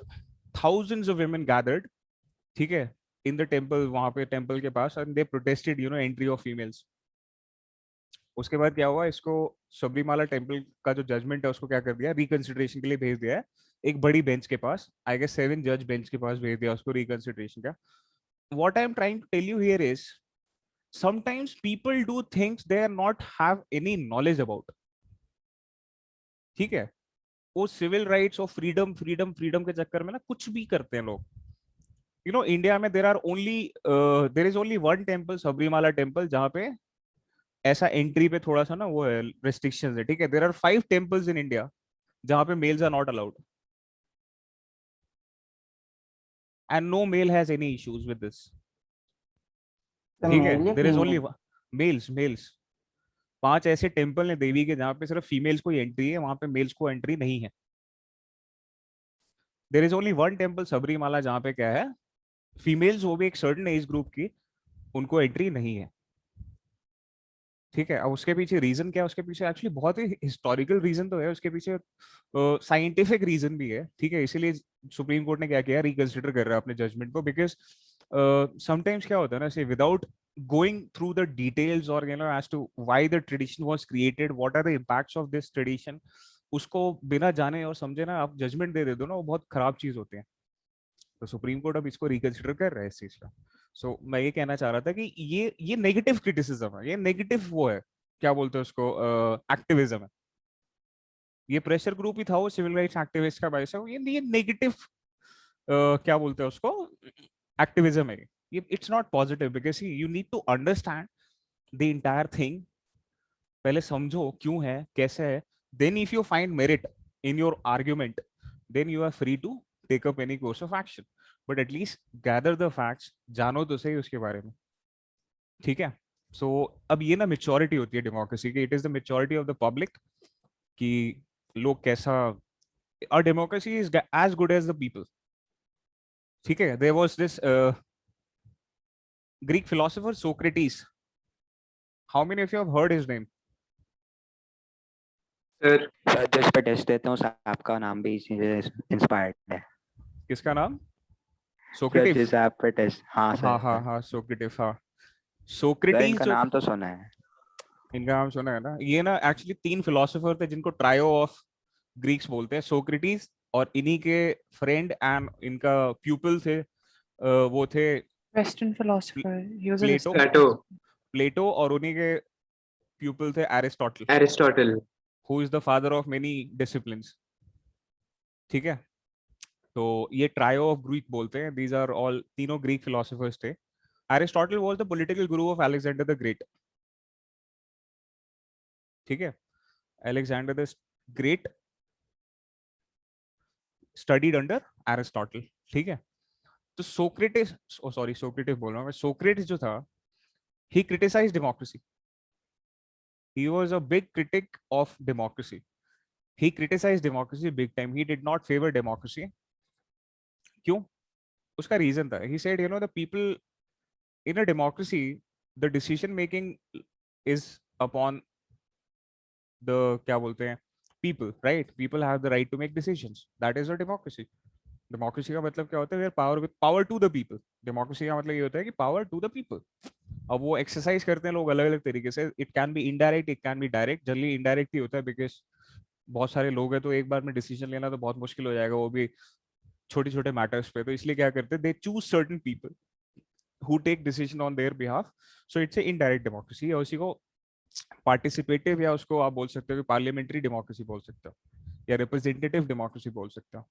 thousands of women gathered, ठीक है, in the temple, वहां पे temple के पास, and they protested, you know, entry of females। उसके बाद क्या हुआ, इसको सबरीमाला टेंपल का जो जजमेंट है उसको क्या कर दिया, रिकंसिडरेशन के लिए भेज दिया है एक बड़ी बेंच के पास, आई गेस 7 जज बेंच के पास भेज दिया उसको रिकंसिडरेशन का। What I am trying to tell you here is, sometimes people do things they are not have any knowledge about, ठीक है। वो सिविल राइट्स और फ्रीडम फ्रीडम फ्रीडम के चक्कर में ना कुछ भी करते हैं लोग। यू नो, इंडिया में there is only one temple, Sabarimala temple, जहाँ पे ऐसा एंट्री पे थोड़ा सा ना वो है, रेस्ट्रिक्शंस है, ठीक है। There are 5 temples in India जहाँ पे males are not allowed, and no male has any issues with this, ठीक है। देयर इज ओनली मेल्स 5 ऐसे टेंपल हैं देवी के जहाँ पे सिर्फ फीमेल्स को ही एंट्री है, वहां पे मेल्स को एंट्री नहीं है। There is only one temple Sabarimala जहाँ पे क्या है, फीमेल्स, वो भी एक सर्टेन एज ग्रुप की, उनको एंट्री नहीं है, ठीक है। अब उसके पीछे रीजन क्या है, उसके पीछे एक्चुअली बहुत ही हिस्टोरिकल रीजन तो है, उसके पीछे साइंटिफिक रीजन भी है, ठीक है। इसीलिए सुप्रीम कोर्ट ने क्या किया, रिकंसिडर कर रहा है अपने जजमेंट को, बिकॉज समटाइम्स क्या होता है ना, से without going through the details or as to why the tradition was created, what are the impacts of this tradition, उसको बिना जाने और समझे ना आप जजमेंट दे दो ना, वो बहुत खराब चीज होती है। तो सुप्रीम कोर्ट अब इसको रिकंसिडर कर रहा है इस चीज का। सो मैं ये कहना चाह रहा था कि ये नेगेटिव क्रिटिसिज्म है, ये नेगेटिव वो है, क्या बोलते हैं उसको, एक्टिविज्म है। ये प्रेशर ग्रुप ही था वो सिविल राइट्स एक्टिविस्ट का भाई साहब, ये नेगेटिव क्या बोलते हैं उसको, एक्टिविज्म है ये। It's not positive because you need to understand the entire thing, पहले समझो क्यों है कैसे है, then if you find merit in your argument then you are free to take up any course of action, but at least gather the facts, जानो तो सही उसके बारे में, ठीक है। सो अब ये ना मेच्योरिटी होती है डेमोक्रेसी की, it is the maturity of the public कि लोग कैसा, और democracy is as good as the people, ठीक है। There was this Greek philosopher Socrates. How many of you have heard his name? Sir जिस पे टेस्ट देता हूँ आपका नाम भी इसी से इंस्पायर्ड है। किसका नाम? Sir Socrates. जिस आप पे टेस्ट, हाँ सर। हाँ सोक्रेटिस, हाँ सर सोक्रेटिस इनका जो, नाम तो सुना है। इनका नाम सुना है ना। ये ना एक्चुअली 3 फिलोसोफर थे जिनको ट्रायो ऑफ ग्रीक्स बोलते हैं, सोक्रेटिस और इन्हीं के फ्रेंड एंड इनका प्यूपिल थे, वो थे Western philosopher. He was a Plato, Western प्लेटो, और उन्हीं के प्यूपिल थे Aristotle, Aristotle, who is the father of many disciplines, ठीक है। तो ये ट्रायो ऑफ ग्रीक बोलते हैं, दीज आर ऑल, तीनों ग्रीक फिलोसोफर्स थे। Aristotle was the political Guru of Alexander the great, ठीक है। Alexander the great studied under Aristotle, ठीक है। तो सोक्रेटिस, सॉरी सोक्रेटिस बोल रहा हूं मैं, सोक्रेटिस जो था, he criticized democracy, he was a big critic of democracy, he criticized democracy big time, he did not favor democracy। क्यों? उसका रीजन था, he said the people in a democracy, the decision making is upon the, क्या बोलते हैं, people, right? People have the right to make decisions, that is a democracy। Democracy का मतलब क्या होता है? Power to the people. Democracy का मतलब ये होता है कि पावर टू द पीपल। अब वो एक्सरसाइज करते हैं लोग अलग अलग तरीके से, it can be indirect, it can be direct. Generally indirect ही होता है बिकॉज बहुत सारे लोग हैं तो एक बार में डिसीजन लेना तो बहुत मुश्किल हो जाएगा, वो भी छोटे छोटे मैटर्स पे। तो इसलिए क्या करते हैं, they choose certain people who take decision on their behalf, so it's a indirect democracy. या उसी को पार्टिसिपेटिव, या उसको आप बोल सकते हो कि पार्लियामेंट्री डेमोक्रेसी बोल सकते हो, या रिप्रेजेंटेटिव डेमोक्रेसी बोल सकते हो।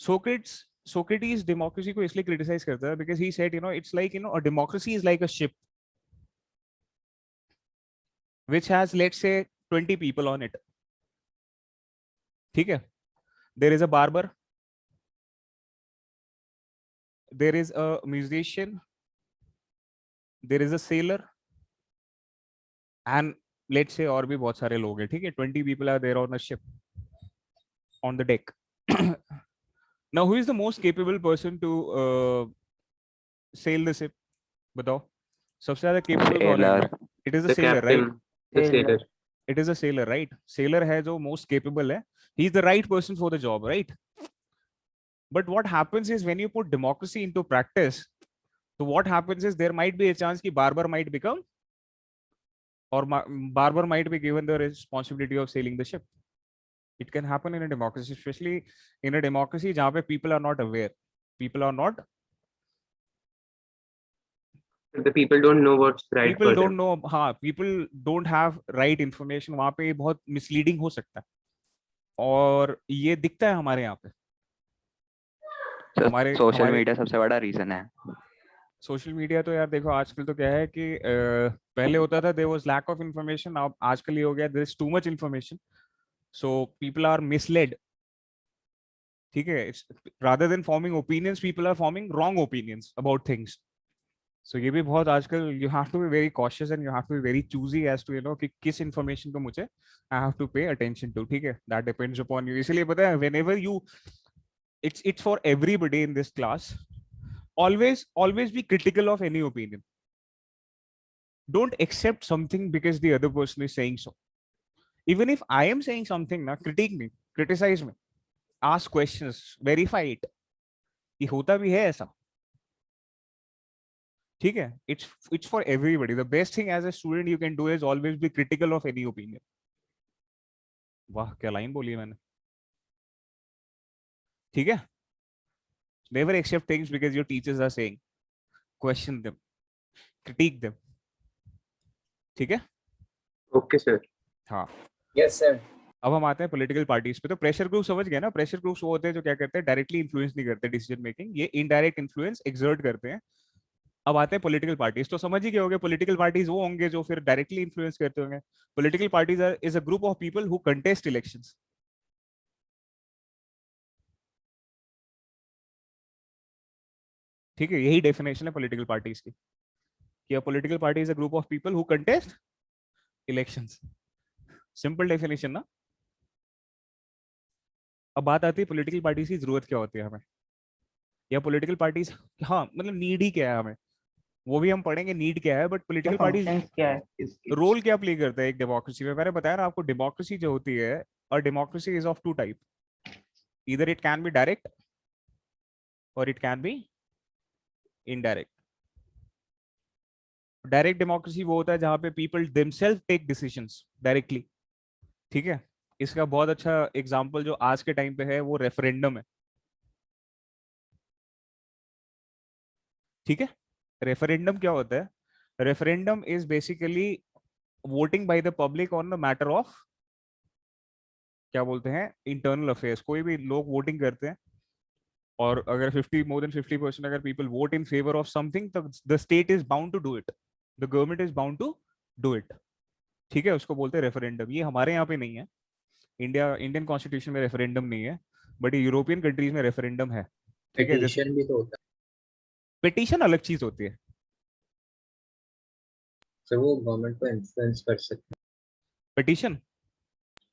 Socrates democracy को इसलिए criticize करता है because he said it's like a democracy is like a ship which has, let's say, 20 people on it, ठीक है। there is a barber, there is a musician, there is a sailor, and let's say और भी बहुत सारे लोग हैं, ठीक है। 20 people are there on a ship on the deck। Now, who is the most capable person to sail the ship? बताओ, सबसे ज्यादा capable कौन है? It is a sailor, right? the sailor. It is a sailor, right? Sailor है जो most capable है. He is the right person for the job, right? But what happens is when you put democracy into practice, so what happens is there might be a chance कि barber might become, or barber might be given the responsibility of sailing the ship. It can happen in a democracy, especially in a democracy जहाँ पे people are not aware, people are not, The people don't know what's right people for don't them. know, हाँ, people don't have right information, वहाँ पे बहुत misleading हो सकता है, और ये दिखता है हमारे यहाँ पे। सोशल मीडिया सबसे बड़ा रीजन है। सोशल मीडिया तो यार देखो आजकल तो क्या है कि पहले होता था there was lack of information, अब आजकल ये हो गया there is too much information, so people are misled, ठीक है। Rather than forming opinions, people are forming wrong opinions about things. So ये भी बहुत आजकल, you have to be very cautious and you have to be very choosy as to कि किस information को मुझे I have to pay attention to, ठीक है। That depends upon you. इसलिए पता है whenever you, it's for everybody in this class, always be critical of any opinion. Don't accept something because the other person is saying so. Even if I am saying something, na, critique me, criticize me, ask questions, verify it कि होता भी है ऐसा, ठीक है, it's for everybody. The best thing as a student you can do is always be critical of any opinion. वाह क्या line बोली है मैंने. ठीक है, never accept things because your teachers are saying. Question them, critic them. ठीक है. Okay sir. हाँ. Yes sir. अब हम आते हैं पॉलिटिकल पार्टीज पे. तो प्रेशर ग्रुप समझ गए ना. प्रेशर ग्रुप्स वो होते हैं जो क्या करते हैं, डायरेक्टली इन्फ्लुएंस नहीं करते डिसीजन मेकिंग, ये इनडायरेक्ट इन्फ्लुएंस एक्सर्ट करते हैं. अब आते हैं पॉलिटिकल पार्टीज. तो समझ ही गए होंगे पॉलिटिकल पार्टीज वो होंगे जो फिर डायरेक्टली इन्फ्लुएंस करते होंगे. Political parties is a group of people who contest elections. ठीक है, यही डेफिनेशन है पॉलिटिकल पार्टीज की, कि political party is a group of people who contest elections. Simple definition ना. अब बात आती है पॉलिटिकल पार्टीज की जरूरत क्या होती है हमें, या पॉलिटिकल पार्टीज, हाँ मतलब नीड ही क्या है हमें, वो भी हम पढ़ेंगे नीड क्या है. बट पॉलिटिकल पार्टीज फंक्शंस क्या है इसकी? रोल क्या प्ले करता है एक डेमोक्रेसी में. मैंने बताया ना आपको, डेमोक्रेसी जो होती है, और democracy is of two type. Either it can be direct और it can be indirect. Direct democracy वो होता है जहां पे people themselves take decisions directly. ठीक है, इसका बहुत अच्छा एग्जांपल जो आज के टाइम पे है वो रेफरेंडम है. ठीक है, रेफरेंडम क्या होता है. Referendum is basically voting by the public on the matter of, क्या बोलते हैं, इंटरनल अफेयर्स. कोई भी लोग वोटिंग करते हैं, और अगर 50% अगर people vote in favour of something, तो the state is bound to do it, the government is bound to do it. ठीक है, उसको बोलते हैं रेफरेंडम. ये हमारे यहाँ पे नहीं है, इंडियन कॉन्स्टिट्यूशन में रेफरेंडम नहीं है, बट यूरोपियन कंट्रीज में रेफरेंडम है. ठीक है, जैसे पिटीशन भी तो होता है पिटीशन अलग चीज होती है. सर, वो गवर्नमेंट को इन्फ्लुएंस कर सकते हैं. पिटीशन,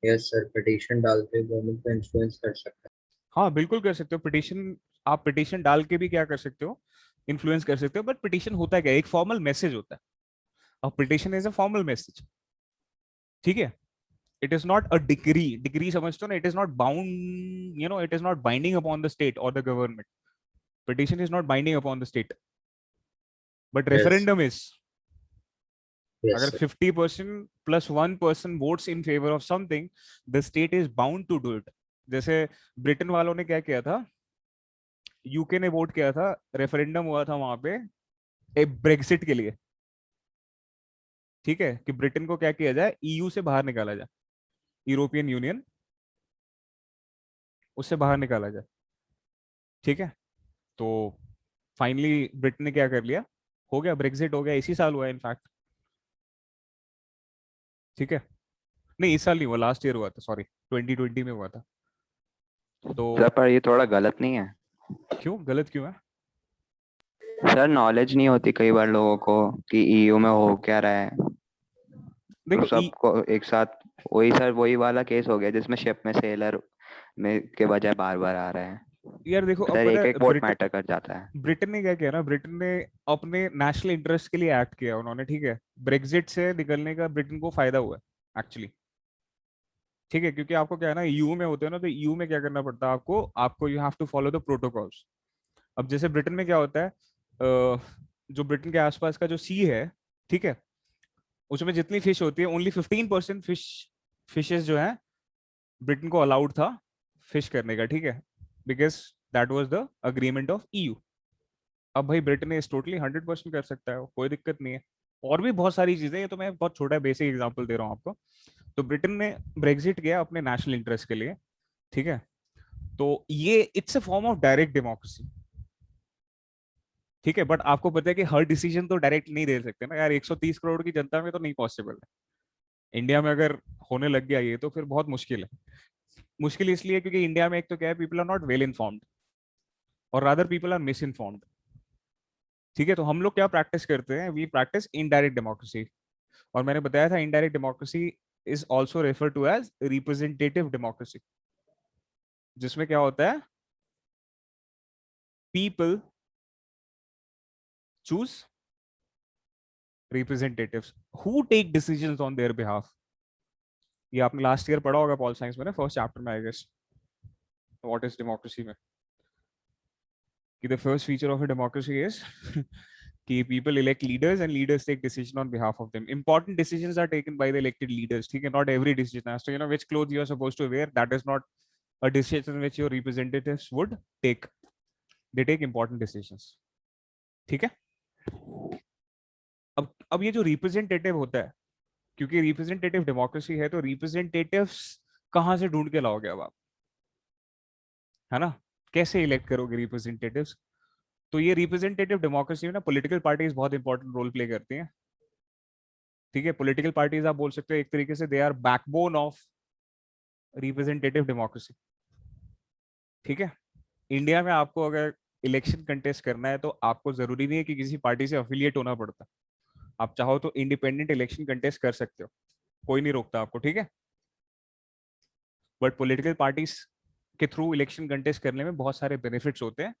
यस सर, पिटीशन डाल के गवर्नमेंट को इन्फ्लुएंस कर सकते हैं. हाँ बिल्कुल कर सकते हो पिटीशन. आप पिटीशन डाल के भी क्या कर सकते हो, इन्फ्लुएंस कर सकते हो. बट पिटीशन होता है क्या, एक फॉर्मल मैसेज होता है. और petition is a formal message. ठीक है, it is not a degree. Degree समझते हो ना, it is not bound, you know, it is not binding upon the state और the government. Petition is not binding upon the state, but referendum is. अगर 50% plus 1% votes in favour of something, the state is bound to do it. जैसे Britain वालों ने क्या किया था, UK ने vote किया था, रेफरेंडम हुआ था वहां पे ब्रेक्सिट के लिए. ठीक है, कि ब्रिटेन को क्या किया जाए, ईयू से बाहर निकाला जाए, यूरोपियन यूनियन, उससे बाहर निकाला जाए. ठीक है, तो फाइनली ब्रिटेन ने क्या कर लिया, हो गया ब्रेक्सिट, हो गया. इसी साल हुआ इनफैक्ट. ठीक है, नहीं इस साल नहीं हुआ, लास्ट ईयर हुआ था, सॉरी 2020 में हुआ था. तो सर पर ये थोड़ा गलत नहीं है? क्यों गलत क्यों है. सर नॉलेज नहीं होती कई बार लोगों को कि ईयू में हो क्या रहा है, तो देखो सबको एक साथ वही सर वही वाला केस हो गया जिसमें शिप में सेलर में के बजाय बार बार आ रहे हैं. यार देखो, अब सर पता एक है एक वोट मैटर कर जाता है. ब्रिटेन ने क्या किया ना, ब्रिटेन ने अपने नेशनल इंटरेस्ट के लिए एक्ट किया उन्होंने. ठीक है, ब्रेक्सिट से निकलने का ब्रिटेन को फायदा हुआ एक्चुअली. ठीक है, क्योंकि आपको क्या है ना, ईयू में होते हैं ना, तो ईयू में क्या करना पड़ता है आपको, you have to follow the protocols. अब जैसे ब्रिटेन में क्या होता है, जो ब्रिटेन के आसपास का जो सी है, ठीक है, उसमें जितनी फिश होती है, ओनली 15% फिशेस जो है ब्रिटेन को अलाउड था फिश करने का. ठीक है, because that was the agreement of EU. अब भाई ब्रिटेन इस टोटली 100% कर सकता है, कोई दिक्कत नहीं है. और भी बहुत सारी चीजें, ये तो मैं बहुत छोटा बेसिक एग्जांपल दे रहा हूँ आपको. तो ब्रिटेन ने ब्रेक्सिट किया अपने नेशनल इंटरेस्ट के लिए. ठीक है, तो ये it's a form of direct democracy. ठीक है, बट आपको पता है कि हर डिसीजन तो डायरेक्ट नहीं दे सकते ना यार, 130 करोड़ की जनता में तो नहीं पॉसिबल है. इंडिया में अगर होने लग गया ये, तो फिर बहुत मुश्किल है. मुश्किल इसलिए क्योंकि इंडिया में एक तो क्या है, people are not well informed, और rather people are misinformed. ठीक है, तो हम लोग क्या प्रैक्टिस करते हैं, वी प्रैक्टिस इनडायरेक्ट डेमोक्रेसी. और मैंने बताया था indirect democracy is also refer to as representative democracy, जिसमें क्या होता है, people choose representatives who take decisions on their behalf. ये आपने लास्ट ईयर पढ़ा होगा पॉल साइंस में ना, फर्स्ट चैप्टर में, I guess, what is democracy में, कि the first feature of a democracy is कि people elect leaders and leaders take decision on behalf of them. Important decisions are taken by the elected leaders. ठीक है, not every decision has to, which clothes you are supposed to wear, that is not a decision which your representatives would take. They take important decisions. ठीक है. अब ये जो representative होता है, क्योंकि रिप्रेजेंटेटिव डेमोक्रेसी है, तो रिप्रेजेंटेटिव्स कहाँ से ढूंढ के लाओगे अब आप, है ना? कैसे इलेक्ट करोगे रिप्रेजेंटेटिव्स? तो ये रिप्रेजेंटेटिव डेमोक्रेसी में ना पॉलिटिकल पार्टीज बहुत इंपॉर्टेंट रोल प्ले करती हैं. ठीक है, पॉलिटिकल पार्टीज आप बोल सकते हो एक तरीके से they are backbone of representative democracy. ठीक है, इंडिया में आपको अगर इलेक्शन कंटेस्ट करना है तो आपको जरूरी नहीं है कि किसी पार्टी से अफिलिएट होना पड़ता. आप चाहो तो इंडिपेंडेंट इलेक्शन कंटेस्ट कर सकते हो, कोई नहीं रोकता आपको. ठीक है, बट पॉलिटिकल पार्टीज के थ्रू इलेक्शन कंटेस्ट करने में बहुत सारे बेनिफिट्स होते हैं.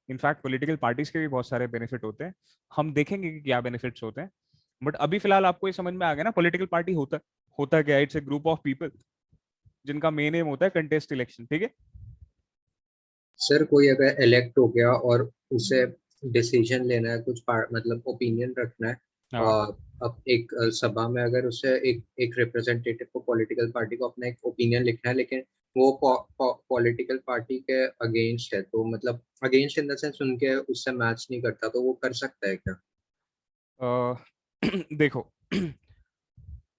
इनफैक्ट पॉलिटिकल पार्टीज के भी बहुत सारे बेनिफिट होते हैं. हम देखेंगे कि क्या बेनिफिट्स होते हैं, बट अभी फिलहाल आपको ये समझ में आ गया ना पॉलिटिकल पार्टी होता क्या? It's a group of people जिनका मेन एम होता है कंटेस्ट इलेक्शन. ठीक है सर, कोई अगर इलेक्ट हो गया और उसे डिसीजन लेना है, कुछ मतलब ओपिनियन रखना है, अब एक सभा में अगर उसे एक रिप्रेजेंटेटिव को, पॉलिटिकल पार्टी को अपना एक ओपिनियन लिखना है, लेकिन वो पॉलिटिकल पार्टी के अगेंस्ट है, तो मतलब अगेंस्ट इन द सेंस उनके उससे मैच नहीं करता, तो वो कर सकता है क्या? देखो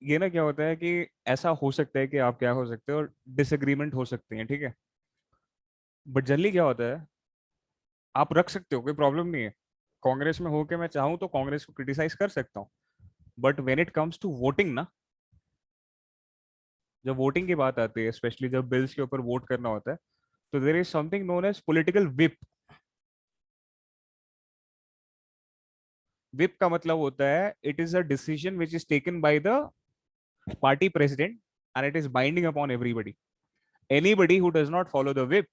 ये ना क्या होता है कि ऐसा हो सकता है कि आप क्या हो सकते हो, डिसएग्रीमेंट हो सकते हैं. ठीक है, बट जनरली क्या होता है, आप रख सकते हो, कोई प्रॉब्लम नहीं है. कांग्रेस में होके मैं चाहूँ तो कांग्रेस को क्रिटिसाइज कर सकता हूँ, but when it comes to voting ना, जब वोटिंग की बात आती है, स्पेशली जब बिल्स के ऊपर वोट करना होता है, तो there is something known as political whip. Whip का मतलब होता है it is a decision which is taken by the party president and it is binding upon everybody. Anybody who does not follow the whip,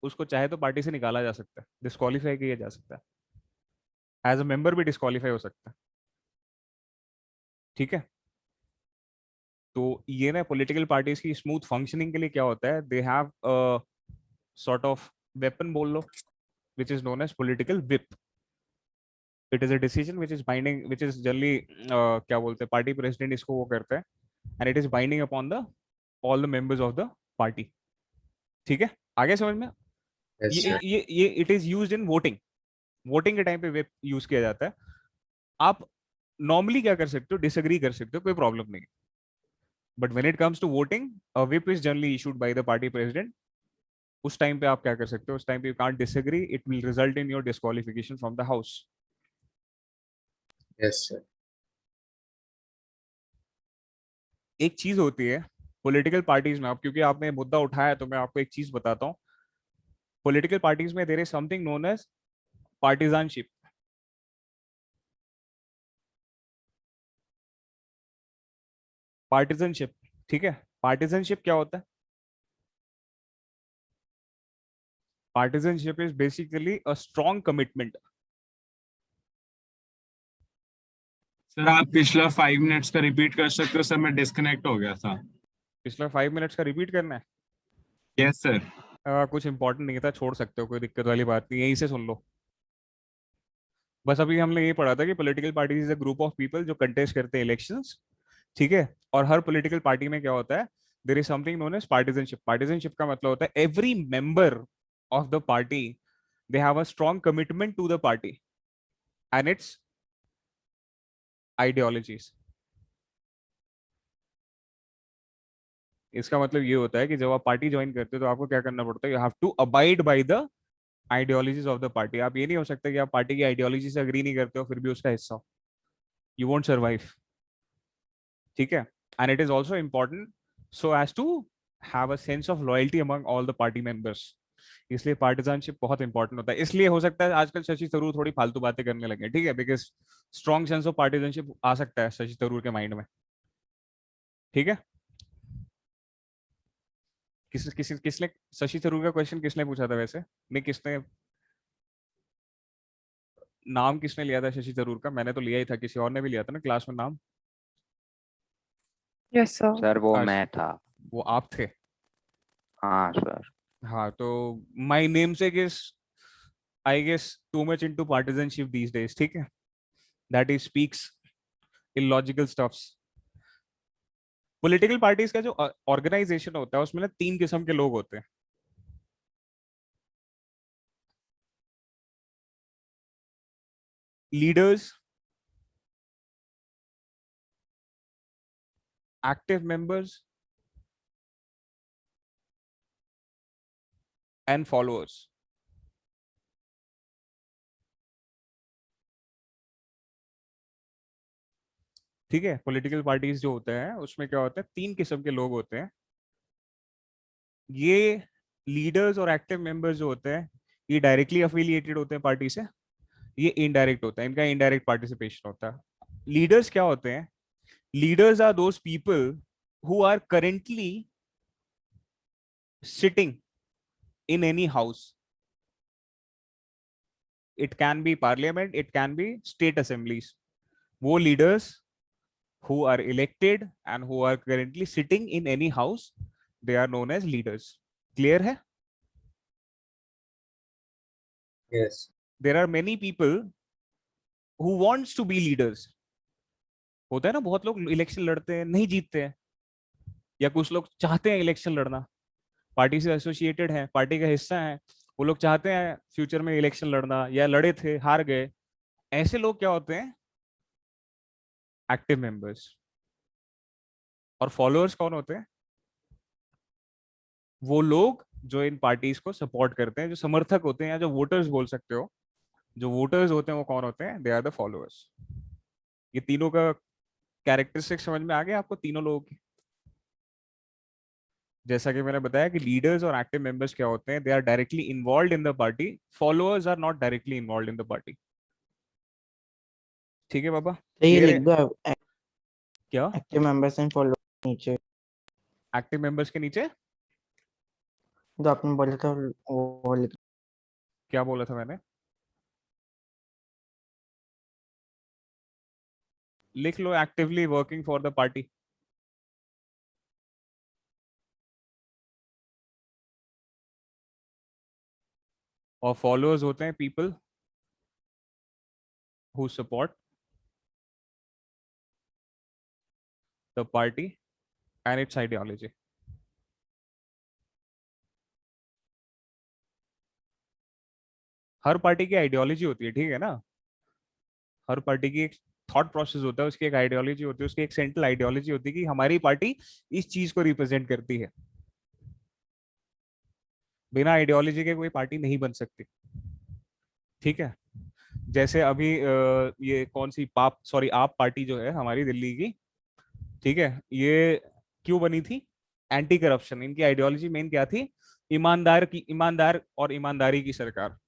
उसको चाहे तो party से निकाला जा सकता है, डिस्क्वालीफाई किया जा सकता है, एज अ मेंबर भी डिस्क्वालीफाई हो सकता है. ठीक है, तो ये ना पॉलिटिकल पार्टीज की स्मूथ फंक्शनिंग के लिए क्या होता है, they have a sort of weapon बोल लो, which is known as political whip. It is a decision which is binding, which is generally क्या बोलते हैं, पार्टी प्रेसिडेंट इसको वो करता है, and it is binding upon the all the members of the party. ठीक है, आगे समझ में? ये it is used in voting. Voting के टाइम पे whip यूज किया जाता है. आप नॉर्मली क्या कर सकते हो, डिसएग्री कर सकते हो, कोई प्रॉब्लम नहीं. But when it comes to voting, a whip is generally issued by the party president. उस टाइम पे आप क्या कर सकते हो, उस टाइम पे you can't disagree, it will result in your disqualification from the house. Yes sir. एक चीज होती है पॉलिटिकल पार्टीज में, आप क्योंकि आपने मुद्दा उठाया तो मैं आपको एक चीज बताता हूँ. पॉलिटिकल पार्टीज में there is something known as partisanship. Partisanship, ठीक है, पार्टिजनशिप क्या होता है? Partisanship is basically a strong commitment. Sir आप पिछला 5 मिनट्स का रिपीट कर सकते हो? सर मैं डिस्कनेक्ट हो गया था. पिछला 5 मिनट्स का रिपीट करना है? Yes sir. कुछ इंपॉर्टेंट नहीं था, छोड़ सकते हो, कोई दिक्कत वाली बात नहीं, यहीं से सुन लो. बस अभी हमने ये पढ़ा था कि political parties is a group of people जो कंटेस्ट करते हैं इलेक्शंस. ठीक है, और हर पॉलिटिकल पार्टी में क्या होता है, there is something known as partisanship. Partisanship का मतलब होता है every member of the party, they have a strong commitment to the party and its ideologies. इसका मतलब ये होता है कि जब आप पार्टी ज्वाइन करते हो तो आपको क्या करना पड़ता है, you have to abide by the ideologies of the party. आप ये नहीं हो सकता कि आप पार्टी की आइडियोलॉजी से अग्री नहीं करते हो फिर भी उसका हिस्सा हो, you won't survive. ठीक है, and it is also important so as to have a sense of loyalty among all the party members. इसलिए पार्टिजानशिप बहुत इंपॉर्टेंट होता है. इसलिए हो सकता है आजकल शशि थरूर थोड़ी फालतू बातें करने लगे. ठीक है, बिकॉज स्ट्रॉन्ग सेंस ऑफ पार्टिजानशिप आ सकता है शशि थरूर के माइंड में. ठीक है, किसने शशि थरूर का क्वेश्चन किसने पूछा था वैसे? नहीं, किसने नाम किसने लिया था शशि थरूर का? मैंने तो लिया ही था, किसी और ने भी लिया था ना क्लास में नाम? Yes sir. सर वो मैं था. वो आप थे? हाँ सर. हाँ, तो my namesake is I guess too much into partisanship these days. ठीक है, that he speaks illogical stuffs. Political parties का जो ऑर्गेनाइजेशन होता है उसमें ना 3 किस्म के लोग होते हैं. Leaders, active members and followers. ठीक है, पॉलिटिकल पार्टीज जो होते हैं उसमें क्या होता है, 3 किस्म के लोग होते हैं. ये लीडर्स और एक्टिव मेंबर्स जो होते हैं ये डायरेक्टली अफिलिएटेड होते हैं पार्टी से, ये इनडायरेक्ट होता है, इनका इनडायरेक्ट पार्टिसिपेशन होता है. लीडर्स क्या होते हैं? Leaders are those people who are currently sitting in any house. It can be parliament, it can be state assemblies. वो leaders who are elected and who are currently sitting in any house, they are known as leaders. Clear है? Yes. There are many people who wants to be leaders. होता है ना, बहुत लोग election लड़ते हैं, नहीं जीतते हैं, या कुछ लोग चाहते हैं इलेक्शन लड़ना, पार्टी से एसोसिएटेड है, पार्टी का हिस्सा है, वो लोग चाहते हैं फ्यूचर में इलेक्शन लड़ना, या लड़े थे हार गए. ऐसे लोग क्या होते हैं? Active members. और फॉलोअर्स कौन होते हैं? वो लोग जो इन पार्टीज को सपोर्ट करते हैं, जो समर्थक होते हैं, या जो वोटर्स बोल सकते हो, जो वोटर्स होते हैं वो कौन होते हैं? They are the followers. ये तीनों का कैरेक्टरिस्टिक समझ में आ गया आपको, तीनों लोगों की? जैसा कि मैंने बताया कि लीडर्स और एक्टिव मेंबर्स क्या होते हैं, they are directly involved in the party, followers are not directly involved in the party. ठीक है बाबा? तो ये Clear लिख है? दो क्या एक्टिव मेंबर्स एंड फॉलोअर्स नीचे एक्टिव मेंबर्स के नीचे? जो आपने बोला था वो लिख. क्या बोला था मैंने? लिख लो actively working for the party. और फॉलोअर्स होते हैं people who support the party and its ideology. हर पार्टी की आइडियोलॉजी होती है, ठीक है ना? हर पार्टी की एक थॉट प्रोसेस होता है, उसकी एक आइडियोलॉजी होती है, उसकी एक सेंट्रल आइडियोलॉजी होती है कि हमारी पार्टी इस चीज को रिप्रेजेंट करती है. बिना आइडियोलॉजी के कोई पार्टी नहीं बन सकती. ठीक है, जैसे अभी ये कौन सी आप पार्टी जो है हमारी दिल्ली की, ठीक है, ये क्यों बनी थी? Anti corruption. इनकी आइडियोलॉजी मेन क्या थी? ईमानदार और ईमानदारी की सरकार.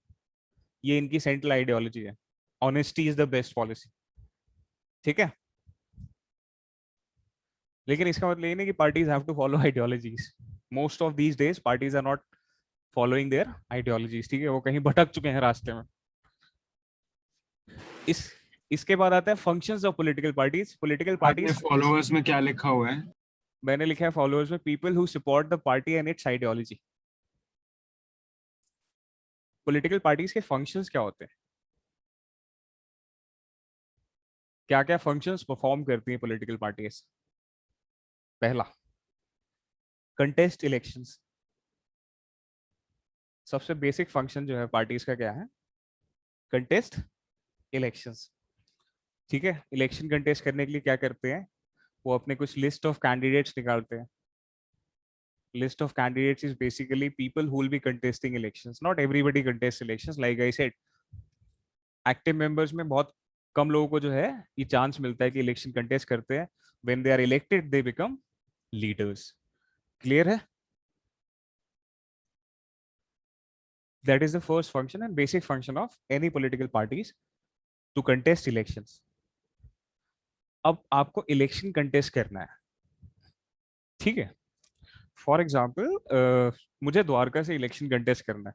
ये इनकी सेंट्रल आइडियोलॉजी है. Honesty is the best policy. ठीक है, लेकिन इसका मतलब ये नहीं कि parties have to follow ideologies. Most of these days parties are not following their ideologies. ठीक है, वो कहीं भटक चुके हैं रास्ते में. इसके बाद आता है functions of political parties. Political parties followers में क्या लिखा हुआ है? मैंने लिखा है फॉलोअर्स में people who support the party and its ideology. Political parties के फंक्शंस क्या होते हैं? क्या क्या फंक्शंस परफॉर्म करती हैं पॉलिटिकल पार्टीज? पहला, कंटेस्ट इलेक्शंस. सबसे बेसिक फंक्शन जो है पार्टीज का क्या है? Contest elections. ठीक है, इलेक्शन कंटेस्ट करने के लिए क्या करते हैं? वो अपने कुछ लिस्ट ऑफ कैंडिडेट्स निकालते हैं. List of candidates is basically people who will be contesting elections. Not everybody contests elections, like I said. Active members में बहुत कम लोगों को जो है ये चांस मिलता है कि इलेक्शन कंटेस्ट करते हैं. When they are elected, they become leaders. Clear है? That is the first function and basic function of any political parties to contest elections. अब आपको इलेक्शन कंटेस्ट करना है, ठीक है? फॉर एग्जाम्पल मुझे द्वारका से इलेक्शन कंटेस्ट करना है.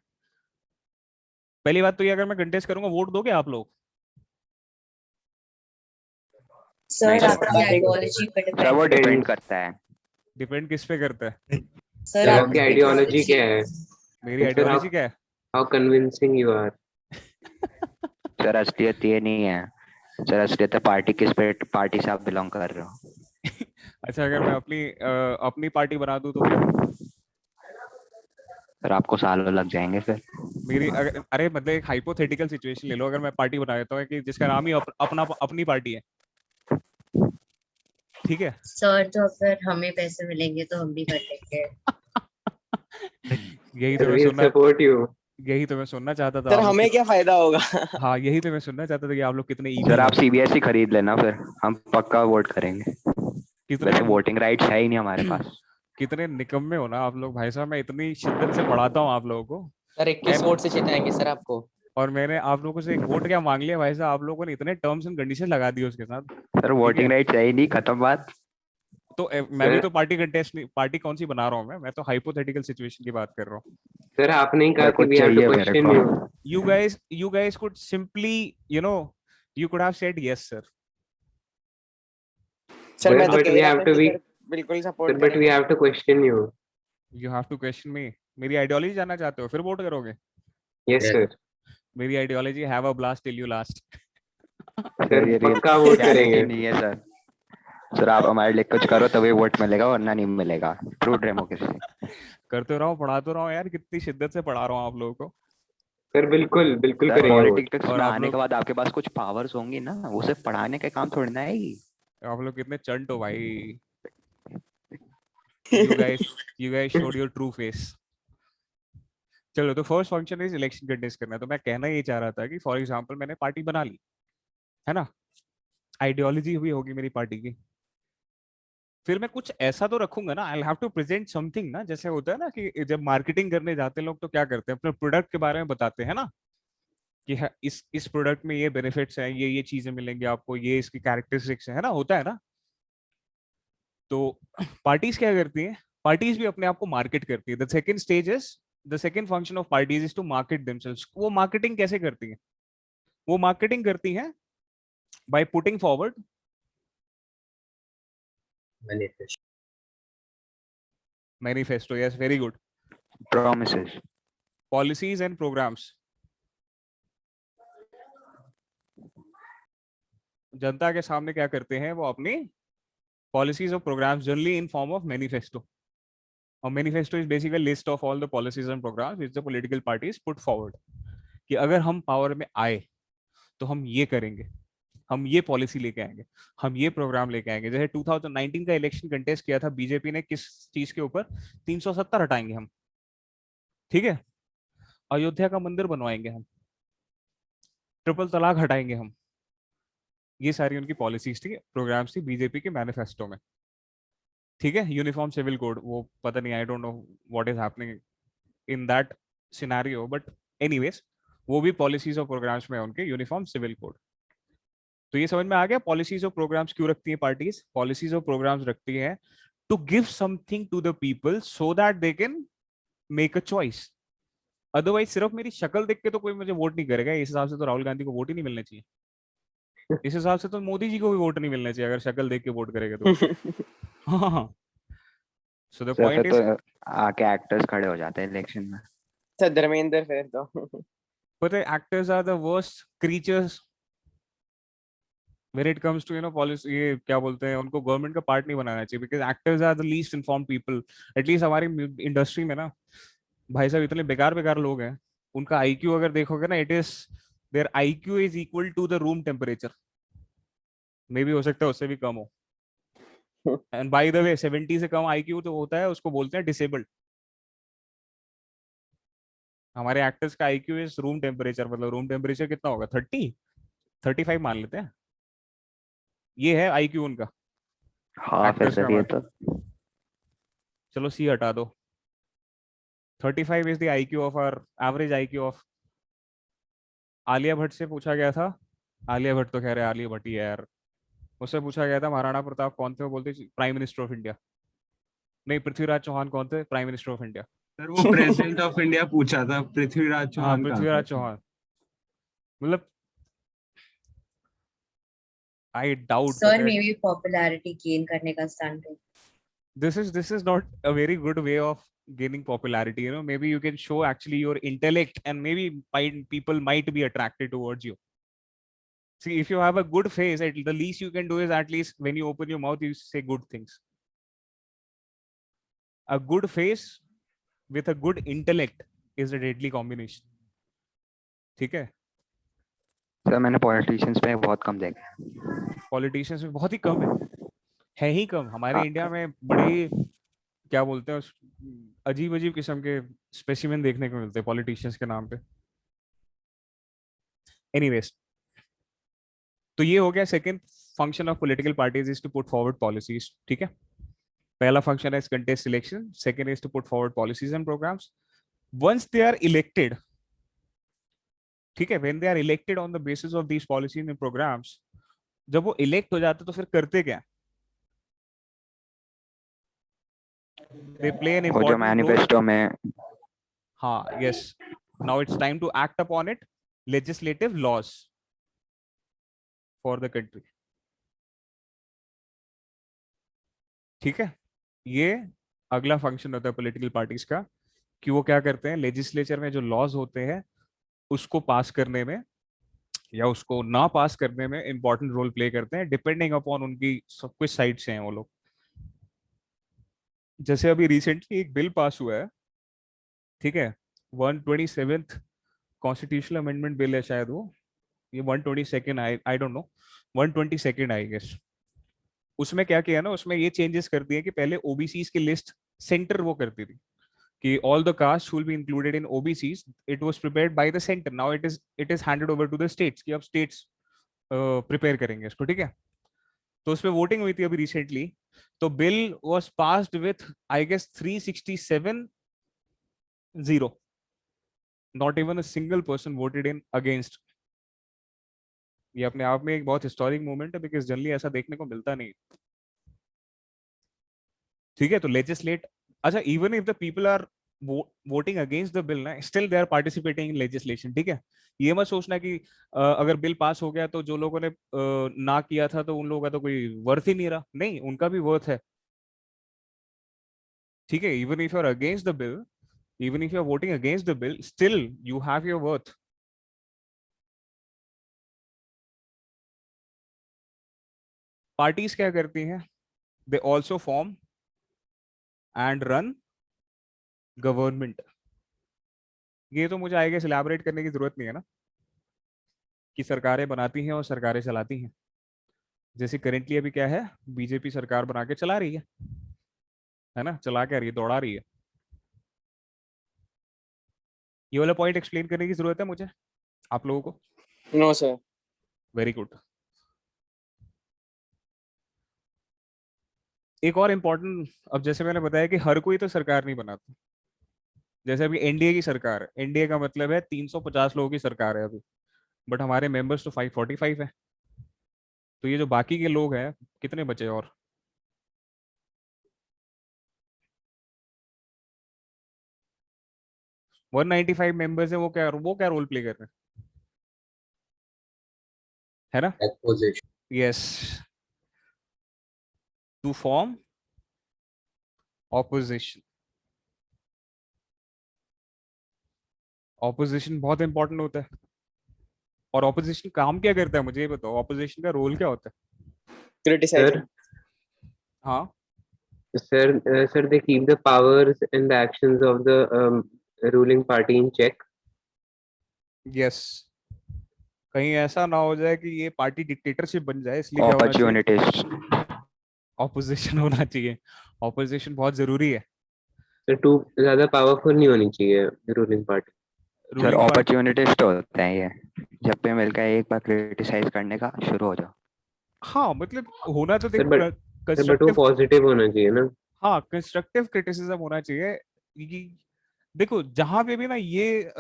पहली बात तो ये, अगर मैं कंटेस्ट करूंगा वोट दोगे आप लोग? सर आपकी आइडियोलॉजी पे सर वो डिपेंड करता है. डिपेंड किस पे करता है? सर आपकी आइडियोलॉजी क्या है? मेरी आइडियोलॉजी क्या है? How convincing you are. Sir असलियत ये नहीं है. सर असलियत पार्टी किस पार्टी से आप बिलोंग कर रहे हो? अच्छा, अगर मैं अपनी पार्टी बना दूं तो फिर सर आपको सालों लग जाएंगे फिर। अरे मतलब एक हाइपोथेटिकल सिचुएशन ले लो, अगर मैं पार्टी बना देता हूँ कि जिसका नाम ही अपनी पार्टी है, ठीक है? सर तो अगर हमें पैसे मिलेंगे तो हम भी कर लेंगे। यही तो मैं we'll सुनना support you. यही तो मैं सुनना चाहता था सर आप लोग हमें क्या फायदा होगा? हाँ, यही तो मैं सुनना चाहता था कि आप लोग कितने सर ईवी आप हो, सीबीएसई खरीद लेना फिर, हम पक्का वोट करेंगे। कितने वैसे वोटिंग राइट्स है ही नहीं हमारे पास। कितने निकम्मे हो ना आप लोग भाई साहब। मैं इतनी शिद्दत से पढ़ाता हूँ आप लोगों को, सर 21 वोट से जिताएंगे सर आपको। और मैंने आप लोगों से एक वोट क्या मांग लिया भाई साहब, आप लोगों ने इतने टर्म्स एंड कंडीशन लगा दिए उसके साथ, सर ठीक वोटिंग है? राइट्स है ही नहीं, खत्म बात। तो मैं भी तो पार्टी कंटेस्ट नहीं, पार्टी कौन सी बना रहा हूँ मैं तो हाइपोथेटिकल सिचुएशन की बात कर रहा हूँ। सर आपने ही कहा सर कि कुछ we have to चाहिए मेरे question को। you. You guys could simply, you could have said yes sir. Sir मैं तो But कह we रहा have था to कि be, सर बिल्कुल sir, सपोर्ट but we करेंगे। have to question you. You have to question me. मेरी ideology जानना चाहते हो, फिर वोट करोगे? Yes Yes. sir. मेरी ideology have a blast till you last. Sir ये पक्का वोट रियलिटी करेंगे। नहीं है सर। सर आप हमारे लिए कुछ करो तभी वोट मिलेगा, वरना नहीं मिलेगा। True democracy. करते रहो, पढ़ाते रहो यार, कितनी शिद्दत से पढ़ा रहा हूँ आप लोगों को। सर बिल्कुल बिल्कुल सर करेंगे वोट। पॉलिटिक्स और में आप आने के लोग बाद आपके पास कुछ पावर्स होंगी ना, वो सिर्फ पढ़ाने का काम थोड़ी ना है ही। कितने चंट हो भाई। You guys showed your true face. चलो, तो first function is election contest करना। तो मैं कहना ये चाह रहा था कि फॉर एग्जांपल मैंने पार्टी बना ली है ना, आइडियोलॉजी हुई होगी मेरी पार्टी की, फिर मैं कुछ ऐसा तो रखूंगा ना, I have to present something ना। जैसे होता है ना कि जब मार्केटिंग करने जाते हैं लोग तो क्या करते हैं, अपने प्रोडक्ट के बारे में बताते हैं ना, कि इस प्रोडक्ट में ये बेनिफिट्स हैं, ये चीजें मिलेंगी आपको, ये इसकी कैरेक्टरिस्टिक्स है ना, होता है ना। तो पार्टीज क्या करती हैं, पार्टीज भी अपने आप को मार्केट करती है। The second function of parties is to market themselves. वो मार्केटिंग कैसे करती हैं? वो मार्केटिंग करती हैं by putting forward Manifest. Manifesto, yes very good, promises. Policies and programmes. जनता के सामने क्या करते हैं, वो अपनी पॉलिसीज और programmes generally in form of manifesto. और manifesto is basically list of all the policies and programmes which the political parties put forward, कि अगर हम पावर में आए तो हम ये करेंगे, हम ये पॉलिसी लेके आएंगे, हम ये प्रोग्राम लेके आएंगे। जैसे 2019 का इलेक्शन कंटेस्ट किया था बीजेपी ने, किस चीज के ऊपर? 370 हटाएंगे हम, ठीक है? अयोध्या का मंदिर बनवाएंगे हम, ट्रिपल तलाक हटाएंगे हम। ये सारी उनकी पॉलिसीज थी, प्रोग्राम्स थी बीजेपी के मैनिफेस्टो में, ठीक है? यूनिफॉर्म सिविल कोड, वो पता नहीं, आई don't no what is happening in that scenario, but anyways वो भी पॉलिसीज और प्रोग्राम्स में उनके यूनिफॉर्म सिविल कोड। तो ये समझ में आ गया पॉलिसीज और प्रोग्राम्स क्यों रखती है पार्टीज। पॉलिसीज और प्रोग्राम्स रखती है to give something to the people so that they can make a choice. Otherwise सिर्फ मेरी शक्ल देख के तो कोई मुझे वोट नहीं करेगा। इस हिसाब से तो राहुल गांधी को वोट ही नहीं मिलना चाहिए, इस हिसाब से तो मोदी जी को भी वोट नहीं मिलना चाहिए अगर शक्ल देख के वोट करेगा तो। हाँ, सो द सर पॉइंट फिर इज, तो आके एक्टर्स खड़े हो जाते हैं इलेक्शन में। सर धर्मेंद्र फिर तो। but the actors are the worst creatures when it comes to policy। ये क्या बोलते हैं, उनको गवर्नमेंट का पार्ट नहीं बनाना चाहिए, because actors are the least informed people. At least हमारी इंडस्ट्री में ना भाई साहब इतने बेकार बेकार लोग हैं, उनका आईक्यू अगर देखोगे ना, it is their IQ is equal to the room temperature, मे भी हो सकता है उससे भी कम हो। एंड बाय द वे 70 से कम आईक्यू तो होता है, उसको बोलते हैं डिसेबल्ड। हमारे एक्टर्स का आईक्यू इज रूम टेम्परेचर, मतलब रूम टेम्परेचर कितना होगा, 35 मान लेते हैं, ये है आईक्यू उनका हाँ फिर एक्टर्स का। सर ये तो चलो सी हटा दो, 35 is the IQ of our average IQ of. Alia Bhatt से पूछा गया था, आलिया भट्ट तो कह रहे आलिया भट्ट ही है यार, उससे पूछा गया था महाराणा प्रताप कौन थे, वो बोलते प्राइम मिनिस्टर ऑफ इंडिया। नहीं, पृथ्वीराज चौहान कौन थे, prime minister of India. Sir वो प्रेसिडेंट ऑफ इंडिया पूछा था, पृथ्वीराज हाँ, चौहान कहाँ पृथ्वीराज थे? चौहान। मतलब आई डाउट सर मे भी पॉपुलैरिटी गेन करने का स्टंट है। this is not a very good way of gaining popularity. Maybe you can show actually your intellect and maybe people might be attracted towards you. See, if you have a good face, the least you can do is at least when you open your mouth, you say good things. A good face with a good intellect is a deadly combination. ठीक है? Sir मैंने politicians में बहुत कम देखा है। Politicians में बहुत ही कम है ही कम। हमारे इंडिया में बड़े क्या बोलते हैं अजीब अजीब किस्म के स्पेसिमेन देखने को मिलते हैं पॉलिटिशियंस के नाम पे। एनीवेज, तो ये हो गया second function of political parties is to put forward policies. ठीक है, पहला फंक्शन है contest election, second is to put forward policies and programmes. Once they are elected, ठीक है, when they are elected on the basis of these policies and programmes, जब वो elect हो जाते तो फिर करते क्या? They play an वो जो important मैनिफेस्टो में हाँ, yes. Now it's time to act upon it. Legislative laws for the country. ठीक है, ये अगला फंक्शन होता है पॉलिटिकल पार्टीज का कि वो क्या करते हैं, लेजिस्लेचर में जो लॉज होते हैं उसको पास करने में या उसको ना पास करने में इंपॉर्टेंट रोल प्ले करते हैं, डिपेंडिंग अपॉन उनकी सब कुछ साइड से हैं वो लोग। जैसे अभी रिसेंटली एक बिल पास हुआ है, ठीक है, 127th कॉन्स्टिट्यूशनल अमेंडमेंट बिल है शायद वो, ये 122nd I don't know, 122nd I guess. उसमें क्या किया ना, उसमें ये चेंजेस कर दिए कि पहले ओबीसीज की लिस्ट सेंटर वो करती थी कि all the caste will be included in OBCs, it was prepared by the centre, now it is handed over to the states कि अब स्टेट्स प्रिपेयर करेंगे इसको। ठीक है, तो उसमें वोटिंग हुई थी अभी रिसेंटली, तो bill was passed with I guess 367-0, not even a single person voted in against. ये अपने आप में एक बहुत हिस्टोरिक मोमेंट है बिकॉज जनरली ऐसा देखने को मिलता नहीं। ठीक है, तो लेजिस्लेट, अच्छा, even if the people are voting against the bill ना, still they are participating in legislation. ठीक है, ये मत सोचना कि अगर बिल पास हो गया तो जो लोगों ने ना किया था तो उन लोगों का तो कोई वर्थ ही नहीं रहा, नहीं, उनका भी वर्थ है। ठीक है, even if you are against the bill, even if you are voting against the bill, still you have your worth. Parties क्या करती हैं? They also form and run government. ये तो मुझे आई गेस elaborate करने की जरूरत नहीं है ना कि सरकारें बनाती हैं और सरकारें चलाती हैं। जैसे करेंटली अभी क्या है, बीजेपी सरकार बना के चला रही है ना, चला क्या रही है, दौड़ा रही है। ये वाला पॉइंट एक्सप्लेन करने की जरूरत है मुझे आप लोगों को? No sir. Very good. एक और इम्पोर्टेंट, अब जैसे मैंने बताया कि हर कोई तो सरकार नहीं बनाता। जैसे अभी एनडीए की सरकार है, एनडीए का मतलब है 350 लोगों की सरकार है अभी, बट हमारे मेंबर्स तो 545 है। तो ये जो बाकी के लोग हैं कितने बचे और 195 मेंबर्स है, वो क्या रोल प्ले कर रहे हैं, है ना? Opposition. Yes, to form opposition. Opposition बहुत इंपॉर्टेंट होता है। और ऑपोजिशन काम क्या करता है मुझे ये बताओ, ऑपोजिशन का रोल क्या होता है? क्रिटिसाइज। हाँ sir, they keep the powers and the actions of the ruling party in check. Yes, कहीं ऐसा ना हो जाए कि ये पार्टी डिक्टेटरशिप बन जाए, इसलिए क्या होना चाहिए? अपॉर्चुनिटिस्ट, ऑपोजिशन होना चाहिए। ऑपोजिशन बहुत जरूरी है। तो टू ज्यादा पावरफुल नहीं होनी चाहिए ruling party. Sir ruling party opportunist होते हैं ये, जब पे मिलकर एक बार क्रिटिसाइज करने का शुरू हो जाओ। हाँ, मतलब होना तो सर देखो बट वो कंस्ट्रक्टिव, पॉजिटिव होना चाहिए ना। हाँ कंस्ट्रक्टिव क्रिटिसिज्म होना चाहिए। देखो जहां पे भी ना ये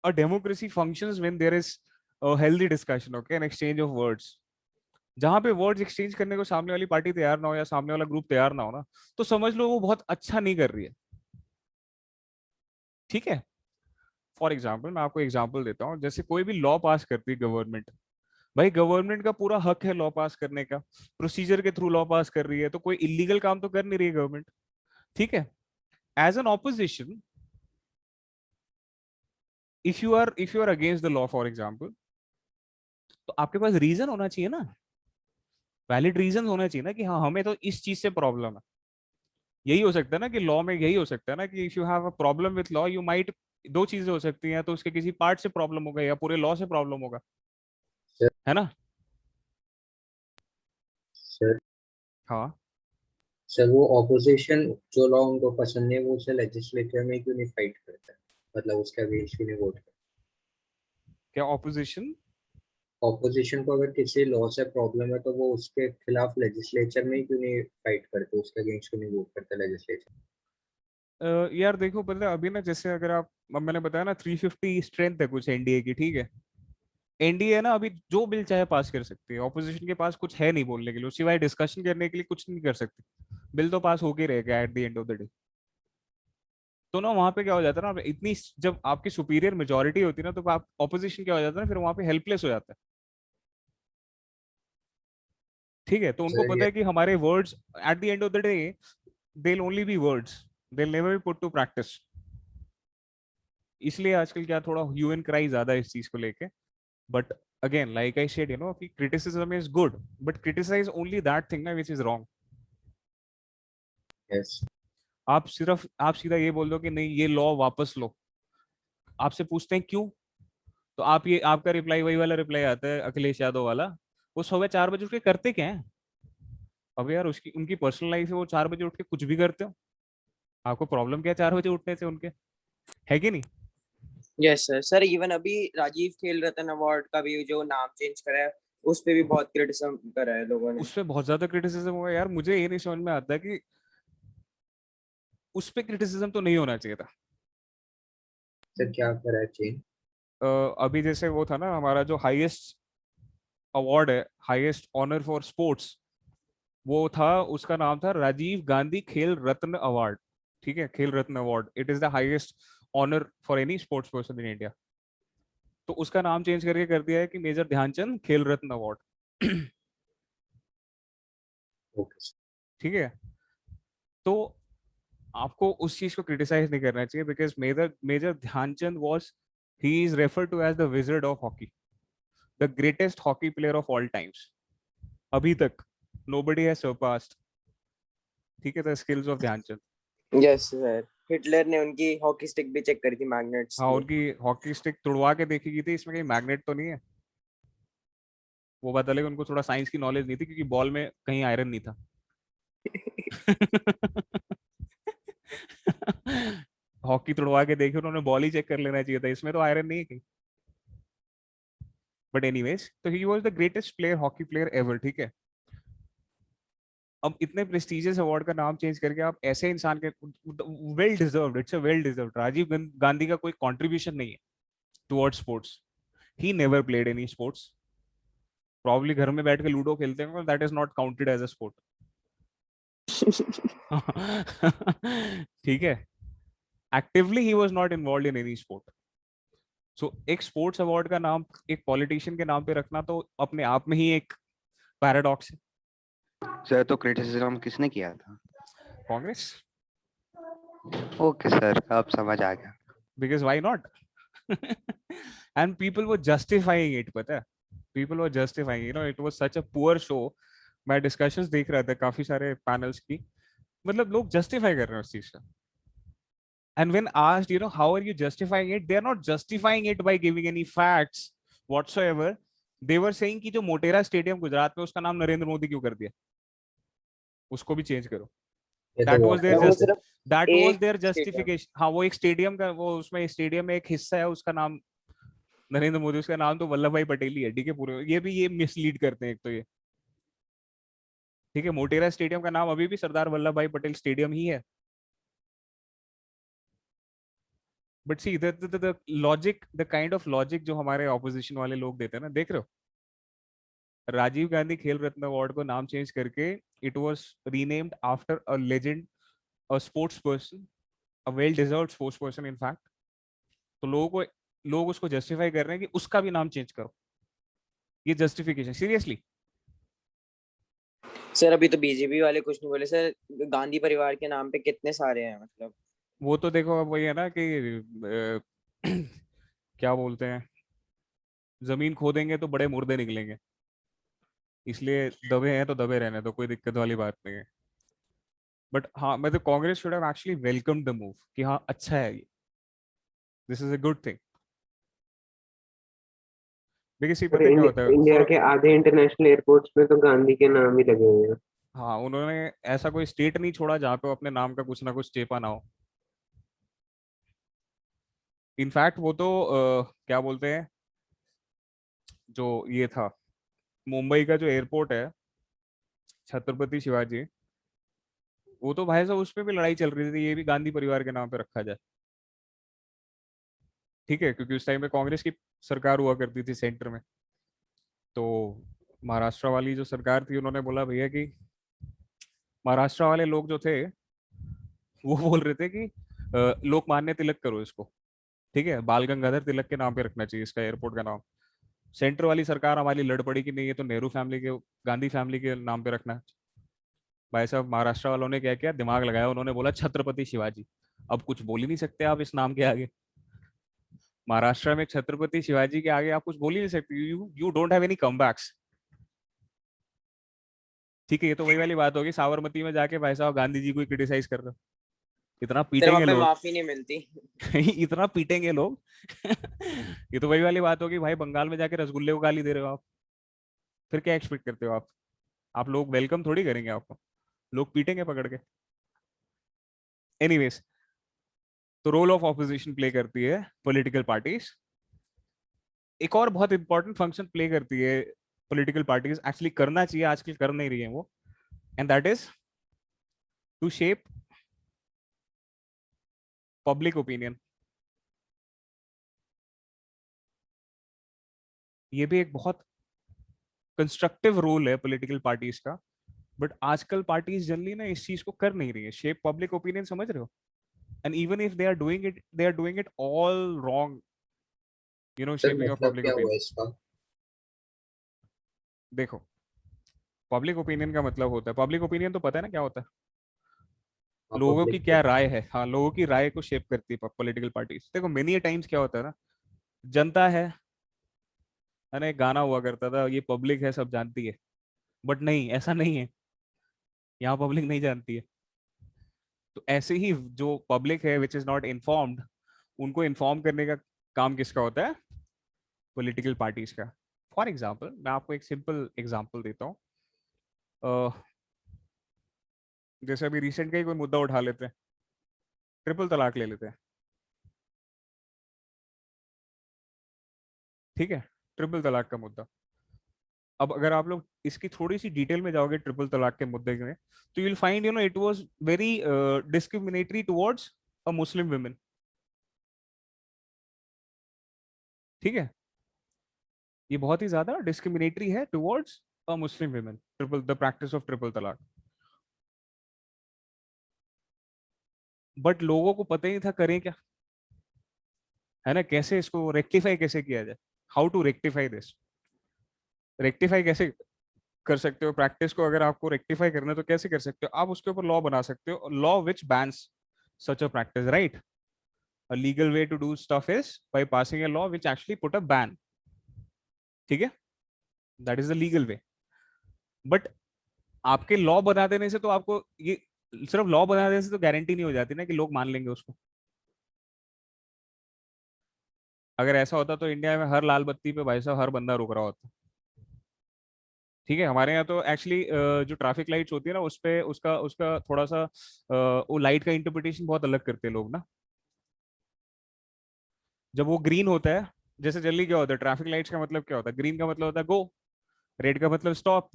a democracy functions when there is a healthy discussion, okay, an exchange of words। जहां पे वर्ड्स एक्सचेंज करने को सामने वाली पार्टी तैयार ना हो या सामने वाला ग्रुप तैयार ना हो ना, तो समझ लो वो बहुत अच्छा नहीं कर रही है। ठीक है, फॉर एग्जाम्पल मैं आपको एग्जाम्पल देता हूँ, जैसे कोई भी लॉ पास करती है गवर्नमेंट, भाई गवर्नमेंट का पूरा हक है लॉ पास करने का, प्रोसीजर के थ्रू लॉ पास कर रही है, तो कोई इलीगल काम तो कर नहीं रही है गवर्नमेंट। ठीक है, as an opposition, if you are against the law, for example, तो आपके पास रीजन होना चाहिए ना, वैलिड रीजन होना चाहिए ना कि हाँ हमें तो इस चीज से प्रॉब्लम है। यही हो सकता है ना कि लॉ में यही हो सकता है ना कि if you have a problem with law you might, दो चीजें हो सकती हैं, तो उसके किसी पार्ट से प्रॉब्लम होगा या पूरे लॉ से प्रॉब्लम होगा, सर है ना। सर हाँ सर वो ऑपोजिशन जो लॉ उनको पसंद नहीं वो उसे लेजिस्लेचर में क्यों नहीं फाइट करता है, मतलब उसके अगेंस्ट क्यों नहीं वोट करता? क्या ऑपोजिशन? ऑपोजिशन को अगर किसी लॉ से प्रॉब्लम है तो वो उसके खिलाफ लेजिस्लेचर में क्यों नहीं फाइट करते, उसके अगेंस्ट क्यों नहीं वोट करते लेजिस्लेचर? यार देखो पता है अभी ना, जैसे अगर आप, अब मैंने बताया ना 350 स्ट्रेंथ है कुछ एनडीए की, ठीक है। एनडीए ना अभी जो बिल चाहे पास कर सकती है, ऑपोजिशन के पास कुछ है नहीं बोलने के लिए, सिवाय डिस्कशन करने के लिए कुछ नहीं कर सकती। बिल तो पास होके रहेगा eight the end of the day. तो ना वहां पे क्या हो जाता है ना, इतनी जब आपकी सुपीरियर मेजोरिटी होती है ना, तो आप ऑपोजिशन क्या हो जाता है ना, फिर वहां पे हेल्पलेस हो जाता है। ठीक है, तो उनको सर पता ये है कि हमारे words at the end of the day they will only be words, they will never be put to practice. इसलिए आजकल क्या थोड़ा ह्यू एंड क्राई ज्यादा है इस चीज को लेके। But again like I said कि criticism is good, but criticise only that thing ना विच इज रॉन्ग। यस आप सीधा ये बोल दो कि नहीं ये लॉ वापस लो, आपसे पूछते हैं क्यों, तो आप ये आपका रिप्लाई वही वाला रिप्लाई आता है अखिलेश यादव वाला, वो सुबह 4 बजे उठ के करते क्या है। अब यार उसकी उनकी पर्सनल लाइफ है, वो 4 बजे उठ के कुछ भी करते हो, आपको प्रॉब्लम क्या है 4 बजे उठने से उनके, है कि नहीं। Yes sir. सर इवन अभी राजीव खेल रत्न अवार्ड का भी जो नाम चेंज करा है उस पे भी बहुत क्रिटिसिज्म करा है लोगों ने। उस पर बहुत ज्यादा क्रिटिसिज्म हुआ यार, मुझे ये नहीं समझ में आता कि उस पर क्रिटिसिज्म तो नहीं होना चाहिए था। सर क्या करा है चेंज? अभी जैसे वो था ना हमारा जो हाईएस्ट अवार्ड है, हाईएस्ट ऑनर फॉर स्पोर्ट्स, वो था, उसका नाम था राजीव गांधी खेल रत्न अवार्ड। ठीक है, Khel Ratna award, it is the highest honour for any sports person in India. तो उसका नाम चेंज करके कर दिया है कि मेजर ध्यानचंद खेल रत्न अवार्ड। ओके ठीक है, तो आपको उस चीज को क्रिटिसाइज नहीं करना चाहिए, because major major Dhyanchand was, he is referred to as the wizard of hockey, the greatest hockey player of all times अभी तक, नोबडी हैज सरपास्ड, ठीक है, the skills of Dhyanchand. Yes sir. Hitler ने उनकी हॉकी स्टिक भी check करी थी magnets हाँ की। उनकी हॉकी स्टिक तुड़वा के देखी गई थी, इसमें कहीं मैग्नेट तो नहीं है। वो बात अलग है, उनको थोड़ा साइंस की नॉलेज नहीं थी क्योंकि बॉल में कहीं आयरन नहीं था। हॉकी तुड़वा के देखी उन्होंने, बॉल ही चेक कर लेना चाहिए था, इसमें तो आयरन नहीं है कहीं। बट एनीवेज, तो he was the greatest player, hockey player ever, ठीक है। अब इतने प्रेस्टिजियस अवार्ड का नाम चेंज करके आप ऐसे इंसान के, well deserved, it's a well deserved, Rajiv Gandhi का कोई कंट्रीब्यूशन नहीं है towards sports, he never played any sports, probably घर में बैठ के लूडो खेलते हैं, that is not counted as a sport. ठीक है, actively he was not involved in any sport. So एक स्पोर्ट्स अवार्ड का नाम एक पॉलिटिशियन के नाम पे रखना तो अपने आप में ही एक पैराडॉक्स है। सर तो क्रिटिसिज्म किसने किया था? कांग्रेस, ओके सर, अब समझ आ गया। Because why not. And people were justifying it, पता है, people were justifying, it was such a poor show. मैं डिस्कशंस देख रहा था काफी सारे पैनल्स की, मतलब लोग जस्टिफाई कर रहे हैं उस चीज का। And when asked, how are you justifying it? They are not justifying it by giving any facts whatsoever. They were saying कि जो मोटेरा स्टेडियम गुजरात में उसका नाम नरेंद्र मोदी क्यों कर दिया, उसको भी चेंज करो। ये तो That was बहुत their वो गलत है। सिर्फ that was एक their स्टेडियम। justification। हाँ वो एक स्टेडियम का, वो उसमें स्टेडियम में एक हिस्सा है, उसका नाम नरेंद्र मोदी, उसका नाम तो वल्लभ भाई पटेल ही है, ठीक है। पूरे ये मिसलीड करते हैं एक तो ये, ठीक है। मोटेरा स्टेडियम का नाम अभी भी सरदार वल्लभ भाई पटेल स्टेडियम ही है। But see the logic, the kind of logic जो हमारे ऑपोजिशन वाले लोग देते हैं ना, देख रहे हो, राजीव गांधी खेल रत्न अवार्ड को नाम चेंज करके it was renamed after a legend, a sports person, a well deserved sports person in fact. तो लोग उसको जस्टिफाई कर रहे हैं कि उसका भी नाम चेंज करो, ये जस्टिफिकेशन सीरियसली। सर अभी तो बीजेपी वाले कुछ नहीं बोले सर। गांधी परिवार के नाम पे कितने सारे हैं मतलब। वो तो देखो अब वही है ना कि क्या बोलते हैं, जमीन खोदेंगे तो बड़े मुर्दे निकलेंगे, इसलिए दबे हैं तो दबे रहने तो कोई दिक्कत वाली बात नहीं है। बट हाँ, मतलब Congress should have actually welcome the move कि हाँ अच्छा है ये, this is a good thing. देखिए सी और पता है क्या होता है इंडिया फॉर, के आधे इंटरनेशनल एयरपोर्ट्स में तो गांधी के नाम ही लगे हुए हैं। हाँ उन्होंने ऐसा कोई स्टेट नहीं छोड़ा जहाँ पे वो अपने नाम का कुछ ना कुछ चेपा ना हो। इनफैक्ट वो तो क्या बोलते हैं, जो ये था मुंबई का जो एयरपोर्ट है छत्रपति शिवाजी, वो तो भाई साहब उसमें भी लड़ाई चल रही थी, ये भी गांधी परिवार के नाम पे रखा जाए, ठीक है, क्योंकि उस टाइम में कांग्रेस की सरकार हुआ करती थी सेंटर में। तो महाराष्ट्र वाली जो सरकार थी उन्होंने बोला भैया कि महाराष्ट्र वाले लोग जो थे वो बोल रहे थे कि लोकमान्य तिलक करो इसको, ठीक है, बाल गंगाधर तिलक के नाम पे रखना चाहिए इसका एयरपोर्ट का नाम। सेंटर वाली सरकार हमारी लड़ पड़ी कि नहीं ये तो नेहरू फैमिली के, गांधी फैमिली के नाम पे रखना है। भाई साहब महाराष्ट्र वालों ने क्या किया, दिमाग लगाया, उन्होंने बोला छत्रपति शिवाजी। अब कुछ बोल ही नहीं सकते आप इस नाम के आगे, महाराष्ट्र में छत्रपति शिवाजी के आगे आप कुछ बोल ही नहीं सकते, you don't have any comebacks, ठीक है। ये तो वही वाली बात होगी साबरमती में जाके भाई साहब गांधी जी को क्रिटिसाइज कर रहे हो, इतना सर वहाँ पीटेंगे पे लोग माफी नहीं मिलती। इतना पीटेंगे लोग ये तो वही वाली बात होगी, भाई बंगाल में जाके रसगुल्ले को गाली दे रहे हो आप, फिर क्या एक्सपेक्ट करते हो आप लोग वेलकम थोड़ी करेंगे आपको, लोग पीटेंगे पकड़ के। एनीवेज, तो रोल ऑफ ऑपोजिशन प्ले करती है पॉलिटिकल पार्टीज। एक और बहुत इंपॉर्टेंट फंक्शन प्ले करती है पॉलिटिकल पार्टीज, एक्चुअली करना चाहिए, आजकल कर नहीं रही है वो, and that is to shape public opinion. ये भी एक बहुत कंस्ट्रक्टिव रोल है पॉलिटिकल पार्टीज का, बट आजकल पार्टीज जनरली ना इस चीज को कर नहीं रही है, शेप पब्लिक ओपिनियन, समझ रहे हो? And even if they are doing it, they are doing it all wrong, you know, sir shaping of मतलब पब्लिक क्या हुआ ओपिनियन। इसका? देखो, पब्लिक ओपिनियन का मतलब होता है, पब्लिक ओपिनियन तो पता है ना क्या होता है, लोगों की पब्लिक क्या राय है, हाँ लोगों की राय को शेप करती है पॉलिटिकल पार्टीज। देखो मेनी टाइम्स क्या होता है ना, जनता है ना, एक गाना हुआ करता था, ये पब्लिक है सब जानती है, बट नहीं, ऐसा नहीं है, यहाँ पब्लिक नहीं जानती है। तो ऐसे ही जो पब्लिक है विच इज नॉट इन्फॉर्म्ड, उनको इन्फॉर्म करने का काम किसका होता है? पॉलिटिकल पार्टीज का। फॉर एग्जाम्पल मैं आपको एक सिंपल एग्जाम्पल देता हूँ, जैसे अभी रिसेंट का ही कोई मुद्दा उठा लेते हैं, ट्रिपल तलाक ले लेते हैं, ठीक है, ट्रिपल तलाक का मुद्दा। अब अगर आप लोग इसकी थोड़ी सी डिटेल में जाओगे ट्रिपल तलाक के मुद्दे में, तो you will find, you know, it was very discriminatory towards a Muslim women, ठीक है, ये बहुत ही ज्यादा डिस्क्रिमिनेटरी है towards a Muslim women, triple the practice of triple तलाक। बट लोगों को पता ही नहीं था करें क्या, है ना, कैसे इसको रेक्टिफाई कैसे किया जाए, how to rectify this, rectify कैसे कर सकते हो प्रैक्टिस को, अगर आपको रेक्टिफाई करना है तो कैसे कर सकते हो आप, उसके ऊपर लॉ बना सकते हो, law which bans such a practice, right? A legal way to do stuff is by passing a law which actually put a ban, ठीक है, that is the legal way। but आपके लॉ बना देने से तो आपको ये, सिर्फ लॉ बना देने से तो गारंटी नहीं हो जाती ना कि लोग मान लेंगे उसको। अगर ऐसा होता तो इंडिया में हर लाल बत्ती पे भाई साहब हर बंदा रुक रहा होता, ठीक है। हमारे यहाँ तो एक्चुअली जो ट्रैफिक लाइट्स होती है ना, उस पे उसका उसका थोड़ा सा वो लाइट का इंटरप्रिटेशन बहुत अलग करते हैं लोग ना। जब वो ग्रीन होता है, जैसे जल्दी क्या होता है, ट्रैफिक लाइट्स का मतलब क्या होता है, ग्रीन का मतलब होता है गो, रेड का मतलब स्टॉप,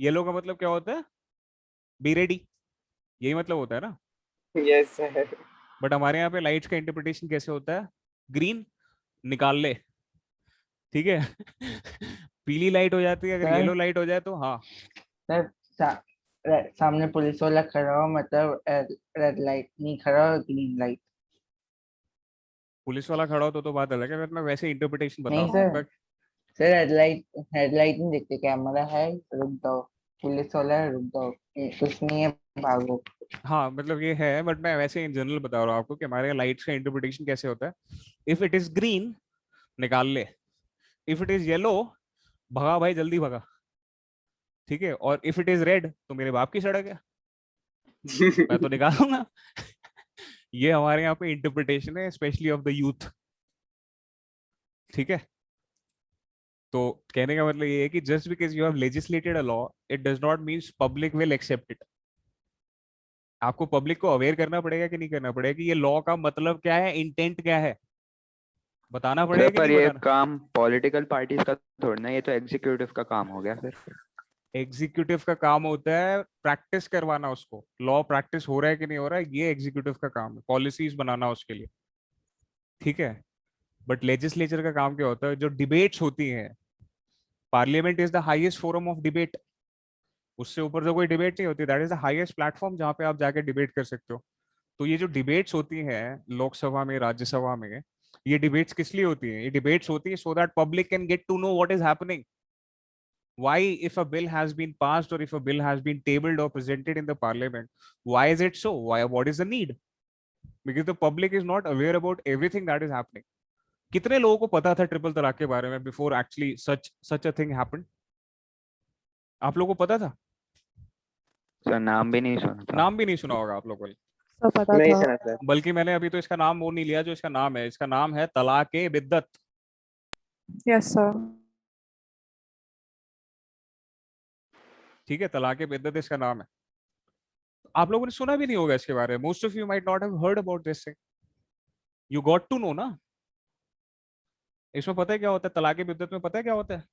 येलो का मतलब क्या होता है, बी रेडी, यही मतलब होता है ना। Yes sir. बट हमारे यहाँ पे लाइट्स का इंटरप्रिटेशन कैसे होता है, ग्रीन निकाल ले, ठीक है पीली लाइट हो जाती है, अगर सर येलो लाइट हो जाए तो हाँ। सर सामने पुलिस वाला खड़ा हो, मतलब रेड लाइट नहीं खड़ा हो, ग्रीन लाइट। पुलिस वाला खड़ा हो तो बात अलग है, मैं वैसे इंटरप्रिटेशन बता नहीं रहा हूँ। सर, सर हेडलाइट नहीं देखते, कैमरा है, रुक जाओ, पुलिस वाला है, रुक जाओ, कुछ नहीं है, भागो। हाँ मतलब ये है, बट मैं वैसे इन जनरल बता रहा हूँ आपको कि हमारे यहाँ लाइट्स का इंटरप्रिटेशन कैसे होता है। इफ इट इज ग्रीन निकाल ले, इफ इट इज येलो, भगा भाई, जल्दी भगा, ठीक है। और इफ इट इज रेड तो मेरे बाप की सड़क है, मैं तो निकालूंगा। ये हमारे यहाँ पे इंटरप्रिटेशन है, स्पेशली ऑफ द यूथ, ठीक है। तो कहने का मतलब ये है कि just because you have legislated a law, it does not means public will accept it. आपको पब्लिक को अवेयर करना पड़ेगा कि नहीं करना पड़ेगा कि ये लॉ का मतलब क्या है, इंटेंट क्या है, बताना सर पड़ेगा कि पर नहीं ये बताना। काम पॉलिटिकल पार्टीज का थोड़ी ना, ये तो एग्जीक्यूटिव का काम हो गया फिर। एग्जीक्यूटिव का काम होता है प्रैक्टिस करवाना, उसको लॉ प्रैक्टिस हो रहा है कि नहीं हो रहा है, ये एग्जीक्यूटिव का काम है, पॉलिसीज बनाना उसके लिए, ठीक है। बट लेजिस्लेचर का काम क्या होता है, जो डिबेट्स होती हैं, parliament is the highest forum of debate, उससे ऊपर जो कोई डिबेट नहीं होती, that is the highest platform जहाँ पे आप जाके डिबेट कर सकते हो। तो ये जो डिबेट्स होती हैं लोकसभा में, राज्यसभा में, ये डिबेट्स किस लिए होती हैं? ये डिबेट्स होती है so that public can get to know what is happening, why, if a bill has been passed or if a bill has been tabled or presented in the parliament, why is it so, why, what is the need? Because the public is not aware about everything that is happening. कितने लोगों को पता था triple तलाक के बारे में before actually such a thing happened? आप लोगों को पता था? सर नाम भी नहीं सुना था। नाम भी नहीं सुना होगा आप लोगों ने। सब पता नहीं था। सुना सर। बल्कि मैंने अभी तो इसका नाम वो नहीं लिया जो इसका नाम है, इसका नाम है तलाक बिद्दत, यस सर। ठीक है, तलाक बिद्दत इसका नाम है। आप लोगों ने सुना भी नहीं होगा इसके बारे में, most of you might not have heard about this thing, you got to know ना। इसमें पता है क्या होता है, तलाक बिद्दत में पता है क्या होता है?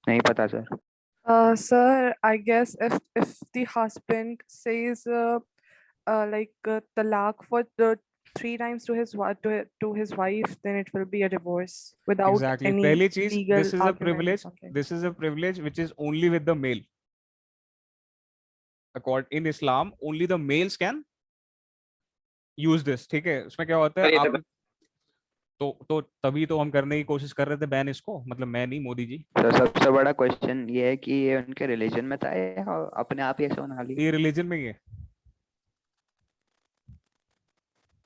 नहीं पता sir. Sir, I guess if the husband says talaq for the 3 times to his wife, then it will be a divorce without Exactly. any पहली चीज, legal this is a argument or privilege. something. This is a privilege which is only with the male. According in Islam, only the males can use this. ठीक है, उसमें क्या होता है, आप तो तभी तो हम करने की कोशिश कर रहे थे बैन इसको, मतलब मैं नहीं, मोदी जी। सर सबसे बड़ा क्वेश्चन ये है कि ये उनके रिलीजन में था या अपने आप ही ऐसे बना ली? ये रिलीजन में ही है।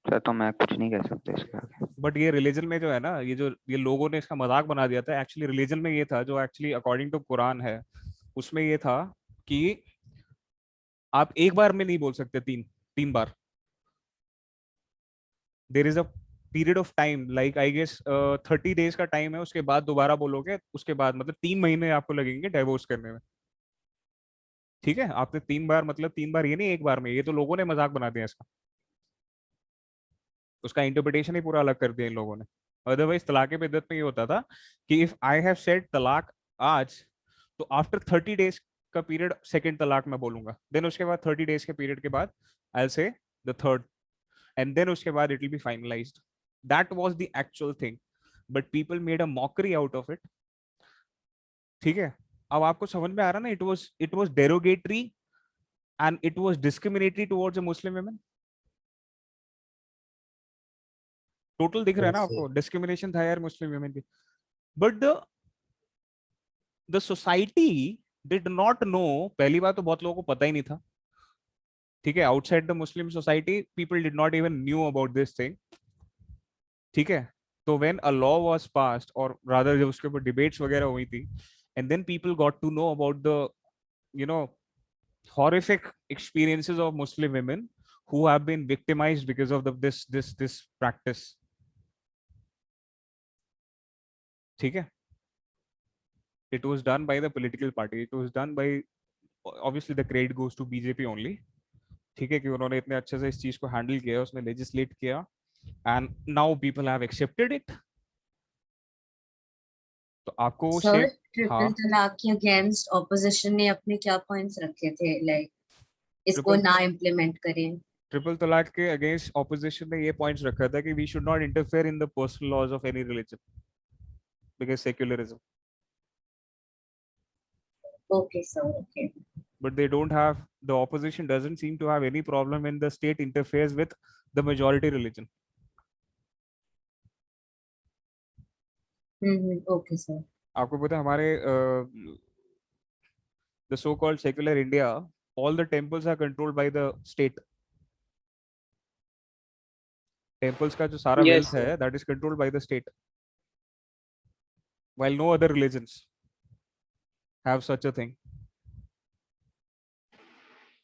सर तो मैं कुछ नहीं कह सकता इसके आगे। बट ये रिलीजन में जो है ना, ये लोगों ने इसका मजाक बना दिया था, एक्चुअली रिलीजन में ये था जो एक्चुअली अकॉर्डिंग टू कुरान है, उसमें ये था कि आप एक बार में नहीं बोल सकते, तीन बार। There is a period of time, like I guess 30 days का टाइम है, उसके बाद दोबारा बोलोगे, उसके बाद मतलब 3 महीने आपको लगेंगे डाइवोर्स करने में, ठीक है। आपने 3 बार मतलब 3 बार, ये नहीं एक बार में, ये तो लोगों ने मजाक बना दिया इसका, उसका इंटरप्रिटेशन ही पूरा अलग कर दिया इन लोगों ने। अदरवाइज तलाक बिद्दत में ये होता था कि इफ आई हैव सेड तलाक आज, तो आफ्टर 30 डेज का पीरियड सेकंड तलाक मैं बोलूंगा, देन उसके बाद 30 डेज के पीरियड के बाद I will say the third, and then उसके बाद it will be finalised. That was the actual thing, but people made a mockery out of it, ठीक है। अब आपको समझ में आ रहा ना, it was derogatory and it was discriminatory towards a Muslim women. Total दिख रहा है ना आपको, डिस्क्रिमिनेशन था यार मुस्लिम वुमेन की। But the society did not know, पहली बात तो बहुत लोगों को पता ही नहीं था, ठीक है। Outside the Muslim society people did not even knew about this thing, ठीक है। तो when a law was passed, और रादर जब उसके ऊपर डिबेट्स वगैरह हुई थी, and then people got to know about the you know horrific experiences of Muslim women who have been victimized because of this practice, ठीक है। It was done by the political party, it was done by, obviously the credit goes to BJP only, ठीक है, कि उन्होंने इतने अच्छे से इस चीज को हैंडल किया, उसने लेजिस्लेट किया, and now people have accepted it. तो आपको वो सर, शेप, ट्रिपल हाँ, तलाक के अगेंस्ट ऑपोजिशन ने अपने क्या पॉइंट्स रखे थे, लाइक इसको ट्रिपल ना इम्प्लीमेंट करें? ट्रिपल तलाक के अगेंस्ट ऑपोजिशन ने ये पॉइंट्स रखा था कि we should not interfere in the personal laws of any religion because secularism. Okay sir, okay. But they don't have, the opposition doesn't seem to have any problem when the state interferes with the majority religion. Okay sir. आपको पता है हमारे the so called secular India, all the temples are controlled by the state. Temples का जो सारा Yes, wealth sir. है, that is controlled by the state. while no other religions have such a thing.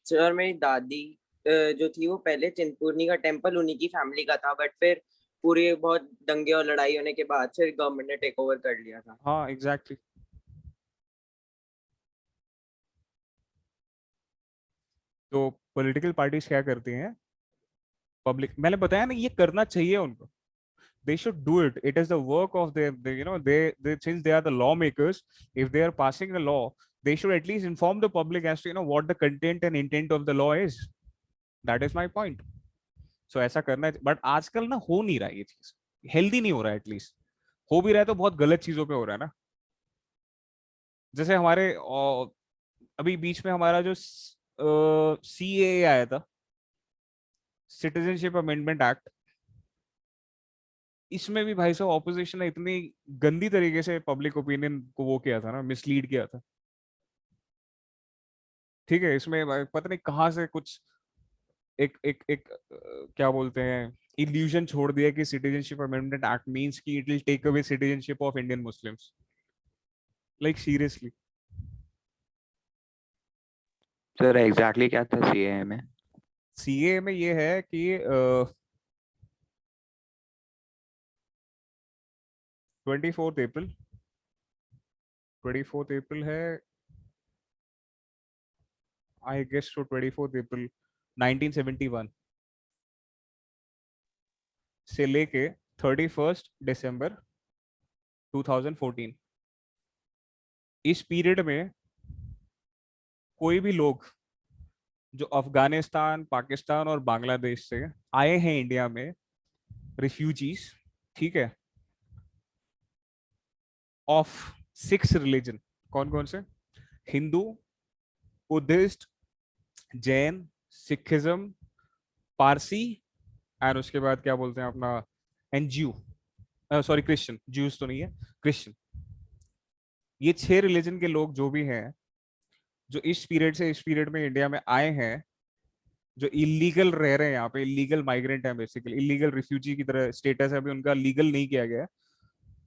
Sir मेरी दादी जो थी वो पहले चिंतपूर्णी का टेम्पल उन्हीं की फैमिली का था, बट फिर पूरे बहुत दंगे और लड़ाई होने के बाद फिर गवर्नमेंट ने टेक ओवर कर लिया था। हाँ एग्जैक्टली। तो पॉलिटिकल पार्टीज क्या करती हैं, पब्लिक, मैंने बताया ना, ये करना चाहिए उनको, they should do it. It is the work of they you know they since they are the lawmakers, if they are passing a law, they should at least inform the public as to what the content and intent of the law is. That is my point. So ऐसा करना है, but आजकल ना हो नहीं रहा है, ये चीज हेल्दी नहीं हो रहा है, एटलीस्ट हो भी रहा है तो बहुत गलत चीजों पे हो रहा है ना। जैसे हमारे अभी बीच में हमारा जो CAA आया था, सिटीजनशिप अमेंडमेंट एक्ट, इसमें भी भाई साहब ऑपोजिशन ने इतनी गंदी तरीके से पब्लिक ओपिनियन को वो किया था ना, मिसलीड किया था। ठीक है, इसमें पता नहीं कहाँ से कुछ एक क्या बोलते हैं, इल्यूजन छोड़ दिया कि सिटीजनशिप अमेंडमेंट एक्ट मींस कि it will take away citizenship of Indian Muslims. Like seriously sir exactly क्या था सीएए में? सीए में ये है कि 24 अप्रैल है आई गेस, टू 24 अप्रैल 1971 से लेके 31 दिसंबर 2014, इस पीरियड में कोई भी लोग जो अफगानिस्तान, पाकिस्तान और बांग्लादेश से आए हैं इंडिया में, रिफ्यूजीज, ठीक है, ऑफ 6 रिलीजन, कौन कौन से, हिंदू, बुद्धिस्ट, जैन, सिखिज्म, पारसी, और उसके बाद क्या बोलते हैं अपना, एंड ज्यू, सॉरी क्रिश्चियन, ज्यूज तो नहीं है, क्रिश्चियन, ये 6 रिलीजन के लोग जो भी हैं, जो इस पीरियड से इस पीरियड में इंडिया में आए हैं, जो इलीगल रह रहे हैं यहाँ पे, इलीगल माइग्रेंट है, बेसिकली इलीगल रिफ्यूजी की तरह स्टेटस है, अभी उनका लीगल नहीं किया गया है,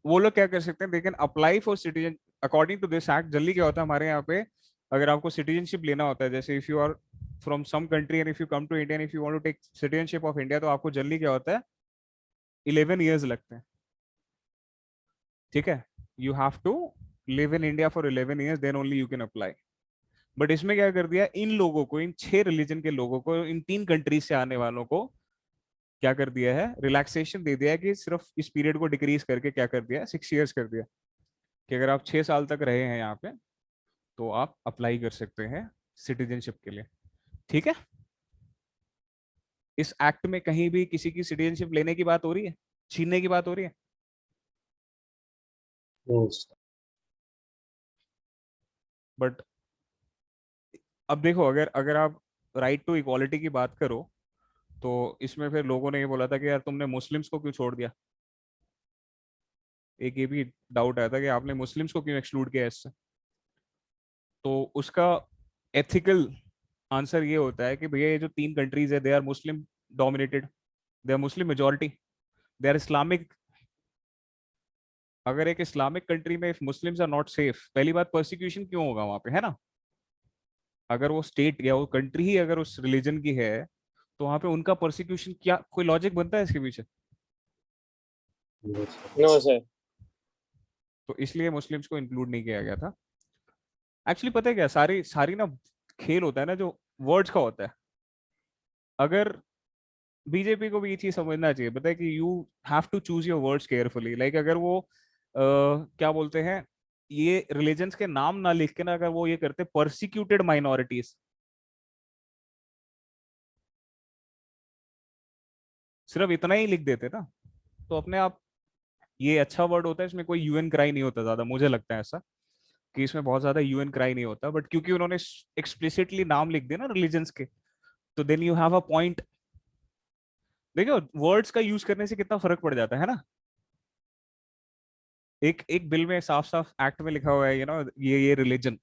वो लोग क्या कर सकते हैं, they can apply for citizen according to this act. जल्दी क्या होता है हमारे यहाँ पे, अगर आपको सिटीजनशिप लेना होता है, जैसे if you are from some country and if you come to India, if you want to take citizenship of India, तो आपको जल्दी क्या होता है, 11 ईयर्स लगते हैं, ठीक है, you have to live in India for 11 years, then only you can apply. But इसमें क्या कर दिया, इन लोगों को, इन 6 रिलीजन के लोगों को, इन 3 कंट्रीज से आने वालों को क्या कर दिया है, रिलैक्सेशन दे दिया है, कि सिर्फ इस पीरियड को डिक्रीज करके क्या कर दिया, 6 ईयर्स कर दिया, कि अगर आप 6 साल तक रहे हैं यहाँ पे तो आप अप्लाई कर सकते हैं सिटीजनशिप के लिए, ठीक है। इस एक्ट में कहीं भी किसी की सिटीजनशिप लेने की बात हो रही है, छीनने की बात हो रही है? बट अब देखो, अगर अगर आप राइट टू इक्वालिटी की बात करो, तो इसमें फिर लोगों ने ये बोला था कि यार तुमने मुस्लिम्स को क्यों छोड़ दिया, एक ये भी डाउट आया था कि आपने मुस्लिम्स को क्यों एक्सक्लूड किया इससे। तो उसका एथिकल आंसर ये होता है कि भैया ये जो 3 कंट्रीज है, they are Muslim dominated, they are Muslim majority, they are Islamic. अगर एक इस्लामिक कंट्री में if Muslims are not safe, पहली बात परसिक्यूशन क्यों होगा वहां पे, है ना। अगर वो स्टेट या वो कंट्री ही अगर उस रिलीजन की है, तो वहां पे उनका परसिक्यूशन, क्या कोई लॉजिक बनता है इसके पीछे? No sir. तो इसलिए मुस्लिम्स को इंक्लूड नहीं किया गया था। एक्चुअली पता है क्या, सारी सारी ना खेल होता है ना जो वर्ड्स का होता है। अगर बीजेपी को भी ये चीज समझना चाहिए, पता है कि you have to choose your words carefully. Like अगर वो क्या बोलते हैं, ये रिलीजन्स के नाम ना लिख के ना, अगर वो ये करते परसिक्यूटेड माइनॉरिटीज, सिर्फ इतना ही लिख देते ना, तो अपने आप ये अच्छा वर्ड होता है, इसमें कोई यूएन क्राई नहीं होता ज्यादा, मुझे लगता है ऐसा कि इसमें बहुत ज्यादा यूएन क्राई नहीं होता। बट क्योंकि उन्होंने एक्सप्लिसिटली नाम लिख दिया ना रिलीजन्स के, तो then you have a point. देखो वर्ड्स का यूज करने से कितना फर्क पड़ जाता है ना। एक एक बिल में साफ साफ एक्ट में लिखा हुआ है ये रिलीजन,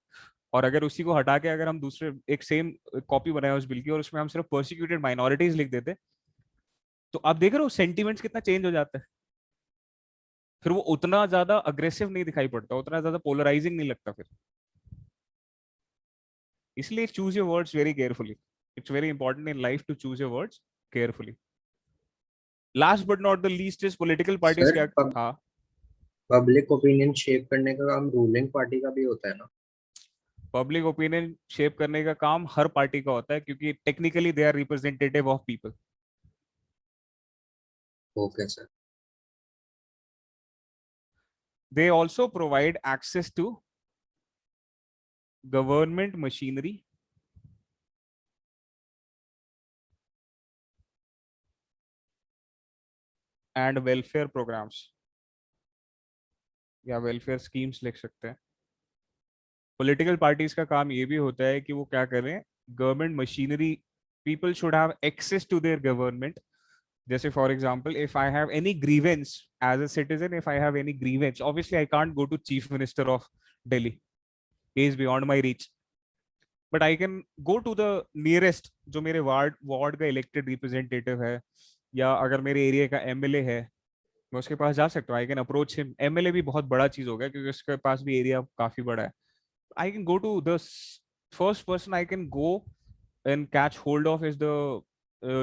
और अगर उसी को हटा के अगर हम दूसरे एक सेम कॉपी बनाए उस बिल की और उसमें हम सिर्फ परसिक्यूटेड माइनॉरिटीज लिख देते, तो आप देख रहे हो सेंटिमेंट्स कितना चेंज हो जाता है। फिर वो उतना ज्यादा अग्रेसिव नहीं दिखाई पड़ता, उतना ज्यादा पोलराइजिंग नहीं लगता फिर। इसलिए choose your words very carefully. It's very important in life to choose your words carefully. Last but not the least is political parties. Sir क्या? हाँ, पब्लिक ओपिनियन शेप करने का काम रूलिंग पार्टी का भी होता है ना? पब्लिक ओपिनियन शेप करने का काम हर पार्टी का होता है, क्योंकि technically they are representative of people. Okay sir. They also provide access to government machinery and welfare programs, या welfare schemes लिख सकते हैं। Political parties का काम ये भी होता है कि वो क्या करें, government machinery, people should have access to their government। जैसे for example, if I have any grievance as a citizen, if I have any grievance, obviously I can't go to Chief Minister of Delhi, he is beyond my reach, but I can go to the nearest, जो मेरे ward का elected representative है, या अगर मेरे area का MLA है, मैं उसके पास जा सकता हूँ। I can approach him. MLA भी बहुत बड़ा चीज हो गया, क्योंकि उसके पास भी एरिया काफी बड़ा है। I can go to the first person I can go and catch hold of is the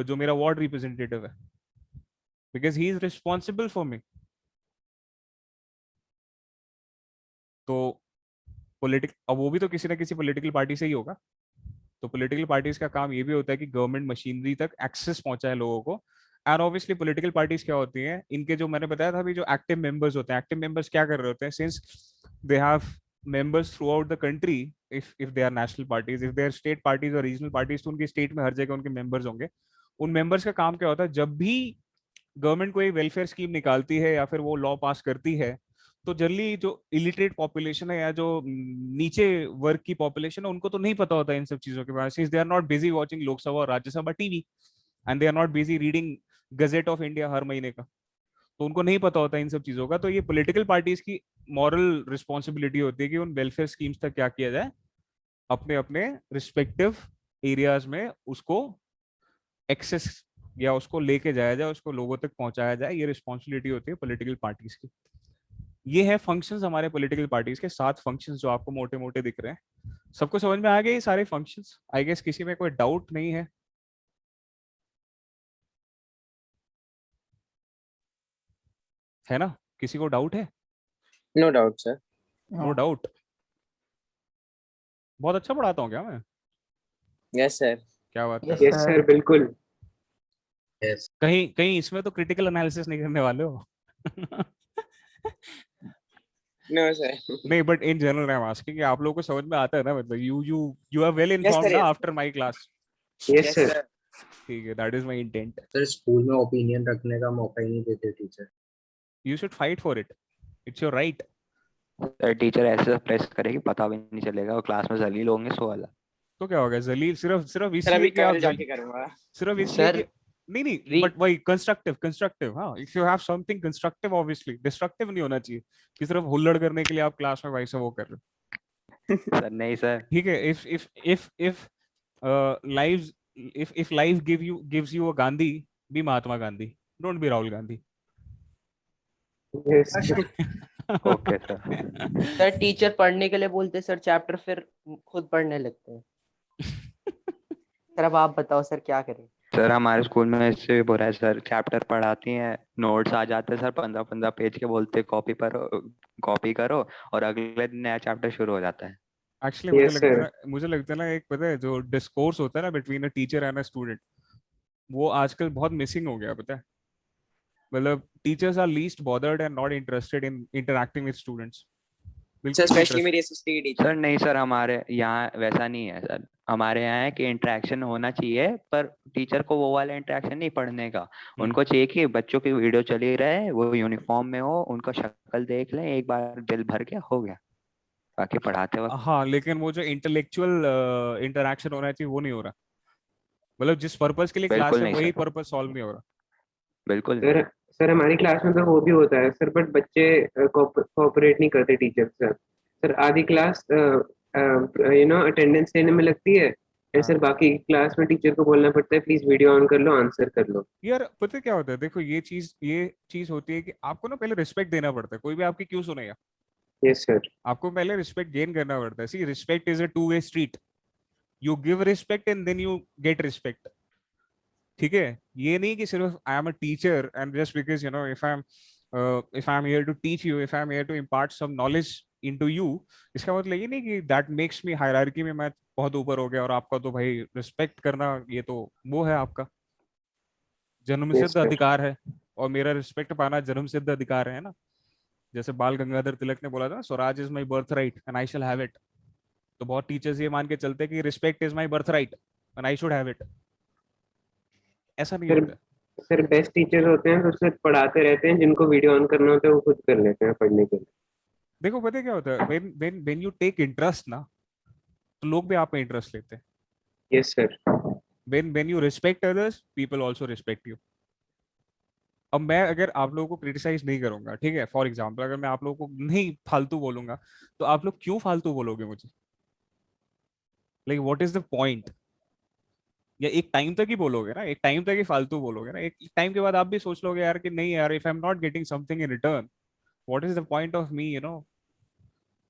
जो मेरा वार्ड रिप्रेजेंटेटिव है, because he is responsible for me. तो अब वो भी तो किसी ना किसी पॉलिटिकल पार्टी से ही होगा। तो पॉलिटिकल पार्टीज का काम ये भी होता है कि गवर्नमेंट मशीनरी तक एक्सेस पहुंचाए लोगों को। एंड ऑब्वियसली पॉलिटिकल पार्टीज क्या होती हैं, इनके जो मैंने बताया था अभी, जो एक्टिव मेंबर्स होते हैं, एक्टिव मेंबर्स क्या कर रहे होते हैं, since they have members throughout the country, if they are national parties, if they are state parties और रीजनल पार्टीज, तो उनकी स्टेट में हर जगह उनके मेंबर्स होंगे। उन मेंबर्स का काम क्या होता है, जब भी गवर्नमेंट कोई वेलफेयर स्कीम निकालती है या फिर वो लॉ पास करती है, तो जनरली जो इलिटरेट पॉपुलेशन है या जो नीचे वर्ग की पॉपुलेशन है, उनको तो नहीं पता होता इन सब चीजों के बारे में, since they are not busy watching Lok Sabha और Rajya Sabha TV, and they are not busy reading gazette of India हर महीने का, तो उनको नहीं पता होता इन सब चीजों का। तो ये पॉलिटिकल पार्टीज की मॉरल रिस्पॉन्सिबिलिटी होती है कि उन वेलफेयर स्कीम्स तक क्या किया जाए, अपने अपने रिस्पेक्टिव एरियाज में उसको एक्सेस या उसको लेके जाया जाए, उसको लोगों तक पहुंचाया जाए। ये रिस्पॉन्सिबिलिटी होती है पॉलिटिकल पार्टीज की। ये है फंक्शंस हमारे पॉलिटिकल पार्टीज के, 7 फंक्शंस जो आपको मोटे मोटे दिख रहे हैं। सबको समझ में आ गए ये सारे फंक्शंस? आई गेस किसी में कोई डाउट नहीं है? है ना? किसी को डाउट है? No doubt sir. No doubt. बहुत अच्छा पढ़ाता हूँ क्या मैं? Yes sir. क्या बात है? यस सर, बिल्कुल। कहीं कहीं इसमें तो क्रिटिकल एनालिसिस नहीं करने वाले हो? No sir. नहीं, but in general I am asking कि आप लोगों को समझ में आता है ना, मतलब यू आर वेल इन्फॉर्म्ड ना after my class? Yes sir. ठीक है, that is my intent. Sir school में ओपिनियन रखने का मौका ही नहीं देते teacher. You should fight for it, it's your right. Teacher ऐसे प्रेस करेगी पता भी नहीं चलेगा और क्लास में जलील होंगे सो वाला। तो क्या होगा जलील? सिर्फ सर इसलिए अभी कि आप कल जाके करूंगा। सिर्फ इसलिए सर, कि नहीं, बट वही कंस्ट्रक्टिव। हाँ, if you have something constructive, obviously destructive नहीं होना चाहिए कि सिर्फ हुल्लड़ करने के लिए आप क्लास में वैसा वो कर रहे हो। सर नहीं सर। ठीक है, if life gives you a Gandhi, be Mahatma Gandhi, don't be Rahul Gandhi. Yes okay sir. Sir teacher पढ़ने के लिए बोलते सर चैप्टर, फिर खुद पढ़ने लगते हैं। सर अब आप बताओ सर क्या करें? सर हमारे स्कूल में इससे भी बुरा है सर, चैप्टर पढ़ाती हैं, नोट्स आ जाते हैं सर 15-15 पेज के, बोलते कॉपी करो और अगले दिन नया चैप्टर शुरू हो जाता है। Actually Yes, sir. मुझे लगता है ना, एक पता है जो डिस्कोर्स होता है ना between a teacher and a student, वो आजकल बहुत मिसिंग हो गया, पता है। मतलब teachers are least bothered and not interested in interacting with students. Sir specially मेरी एसएसटी टीचर। सर नहीं सर, हमारे यहाँ वैसा नहीं है सर। हमारे यहाँ है कि इंटरेक्शन होना चाहिए, पर टीचर को वो वाला इंटरेक्शन नहीं पढ़ने का। उनको चाहिए कि बच्चों की वीडियो चली रहे, वो यूनिफॉर्म में हो, उनको शक्ल देख लें एक बार, दिल भर गया हो गया, बाकी पढ़ाते वक्त। हाँ, लेकिन वो जो इंटेलेक्चुअल इंटरैक्शन होना चाहिए वो नहीं हो रहा। मतलब जिस पर्पस के लिए क्लास बिल्कुल है नहीं वही सर। पर्पस सॉल्व नहीं हो रहा। बिल्कुल सर सर हमारी क्लास में तो वो भी होता है सर, बट बच्चे कोऑपरेट नहीं करते टीचर सर। सर आधी क्लास अटेंडेंस लेने में लगती है सर बाकी क्लास में टीचर को बोलना पड़ता है प्लीज वीडियो ऑन कर लो, आंसर कर लो। यार पता है क्या होता है, देखो ये चीज होती है कि आपको ना पहले रिस्पेक्ट देना पड़ता है, कोई भी आपकी क्यों सुनेगा। Yes sir. आपको पहले रिस्पेक्ट गेन करना पड़ता है। See respect is a two way street, you give respect and then you get respect. ठीक है, ये नहीं कि सिर्फ I am a teacher and just because you know if I am here to teach you, if I am here to impart some knowledge into you, इसका मतलब ये नहीं कि दैट मेक्स मी हायरार्की में मैं बहुत ऊपर हो गया और आपका तो भाई रिस्पेक्ट करना ये तो वो है आपका यस जन्मसिद्ध सर। अधिकार है, और मेरा रिस्पेक्ट पाना जन्मसिद्ध अधिकार है ना। जैसे बाल गंगाधर तिलक ने बोला था, Swaraj is my birth right and I shall have it. तो बहुत टीचर्स ये मान के चलते हैं कि respect is my birth right and I should have it. ऐसा नहीं सर होता है। सर बेस्ट टीचर होते हैं तो सिर्फ पढ़ाते रहते हैं, जिनको वीडियो ऑन करना होता है वो खुद कर लेते हैं पढ़ने के लिए। देखो पता है क्या होता है, when you take interest ना, तो लोग भी आप में इंटरेस्ट लेते हैं। Yes sir. when you respect others, people also respect you। अब मैं अगर आप लोगों को क्रिटिसाइज नहीं करूंगा, ठीक है, फॉर एग्जाम्पल अगर मैं आप लोगों को नहीं फालतू बोलूंगा, तो आप लोग क्यों फालतू बोलोगे मुझे? Like what is the point? या एक टाइम तक ही बोलोगे ना, एक टाइम तक ही फालतू बोलोगे ना, एक टाइम के बाद आप भी सोच लोगे यार कि नहीं यार, if I am not getting something in return, what is the point of me, you know.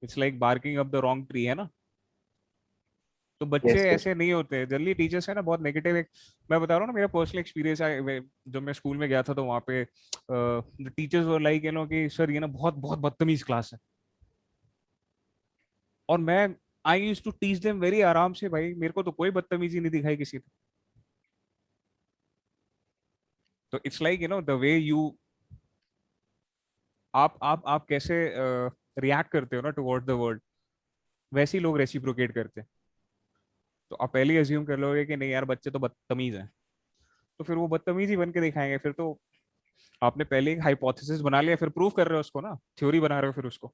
It's like barking up the wrong tree, है ना। तो बच्चे यस सर। ऐसे नहीं होते जनरली, टीचर्स है ना बहुत नेगेटिव। एक मैं बता रहा हूँ ना, मेरा पर्सनल एक्सपीरियंस है। जब मैं स्कूल में गया था तो वहाँ पे teachers were like you know कि सर ये ना बहुत बहुत बदतमीज क्लास है। और मैं I used to teach them very आराम से, भाई मेरे को तो कोई बदतमीजी नहीं दिखाई किसी ने। तो it's like you know the way you आप कैसे रिएक्ट करते हो ना टुवर्ड द वर्ल्ड, वैसे ही लोग रेसिप्रोकेट करते हैं। तो आप पहले ही अज्यूम कर लोगे कि नहीं यार बच्चे तो बदतमीज हैं, तो फिर वो बदतमीज ही बन के दिखाएंगे। फिर तो आपने पहले एक हाइपोथेसिस बना लिया, फिर प्रूव कर रहे हो उसको ना, थ्योरी बना रहे हो फिर उसको।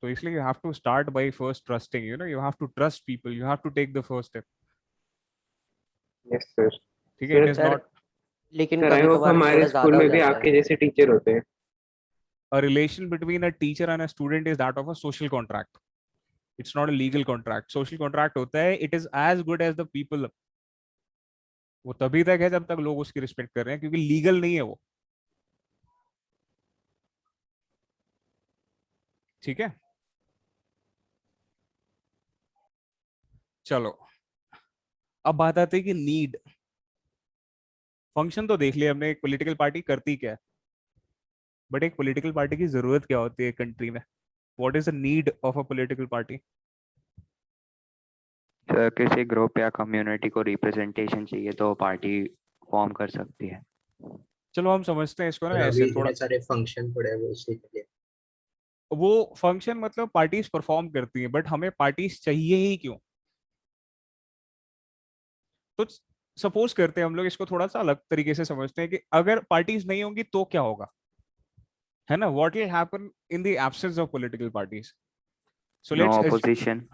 तो इसलिए you have to start by first trusting, you know, you have to trust people, you have to take the first step. Yes sir. ठीक है, इट इज सर नॉट लेकिन सर आई कभी होप कभार हमारे थोड़ा स्कूल ज्यादा हो में भी जाता आपके है। जैसे टीचर होते हैं। a relation between a teacher and a student is that of a social contract, it's not a legal contract। social contract होता है, it is as good as the people। वो तभी तक है जब तक लोग उसकी रिस्पेक्ट कर रहे हैं, क्योंकि लीगल नहीं है वो। ठीक है, चलो अब बात आती है कि नीड। फंक्शन तो देख लिया हमने, एक पॉलिटिकल पार्टी करती क्या है, बट एक पॉलिटिकल पार्टी की जरूरत क्या होती है कंट्री में? What is the need of a political party? Sir किसी ग्रुप या कम्युनिटी को रिप्रेजेंटेशन चाहिए तो पार्टी फॉर्म कर सकती है। चलो हम समझते हैं इसको ना और अभी ऐसे थोड़ा। इतने सारे फंक्शन पड़े हैं वो उसी के लिए। वो फंक्शन मतलब पार्टीज परफॉर्म करती हैं, बट हमें पार्टीज चाहिए ही क्यों? तो सपोज करते हैं हम लोग इसको थोड़ा सा अलग तरीके से समझते हैं कि अगर पार्टीज नहीं होंगी तो क्या होगा, है ना। What will happen in the absence of political parties? So no opposition.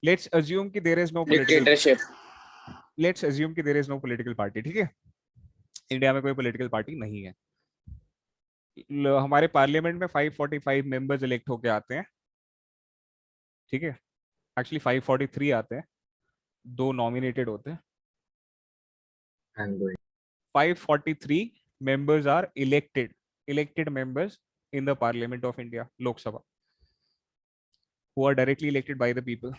Let's assume कि there is no political dictatorship. Let's assume कि there is no political party. ठीक है, इंडिया में कोई पॉलिटिकल पार्टी नहीं है। हमारे पार्लियामेंट में 545 मेंबर्स इलेक्ट होके आते हैं। ठीक है, एक्चुअली 543 आते हैं, 2 नॉमिनेटेड होते हैं। 543 members are elected members in the Parliament of India, Lok Sabha, who are directly elected by the people।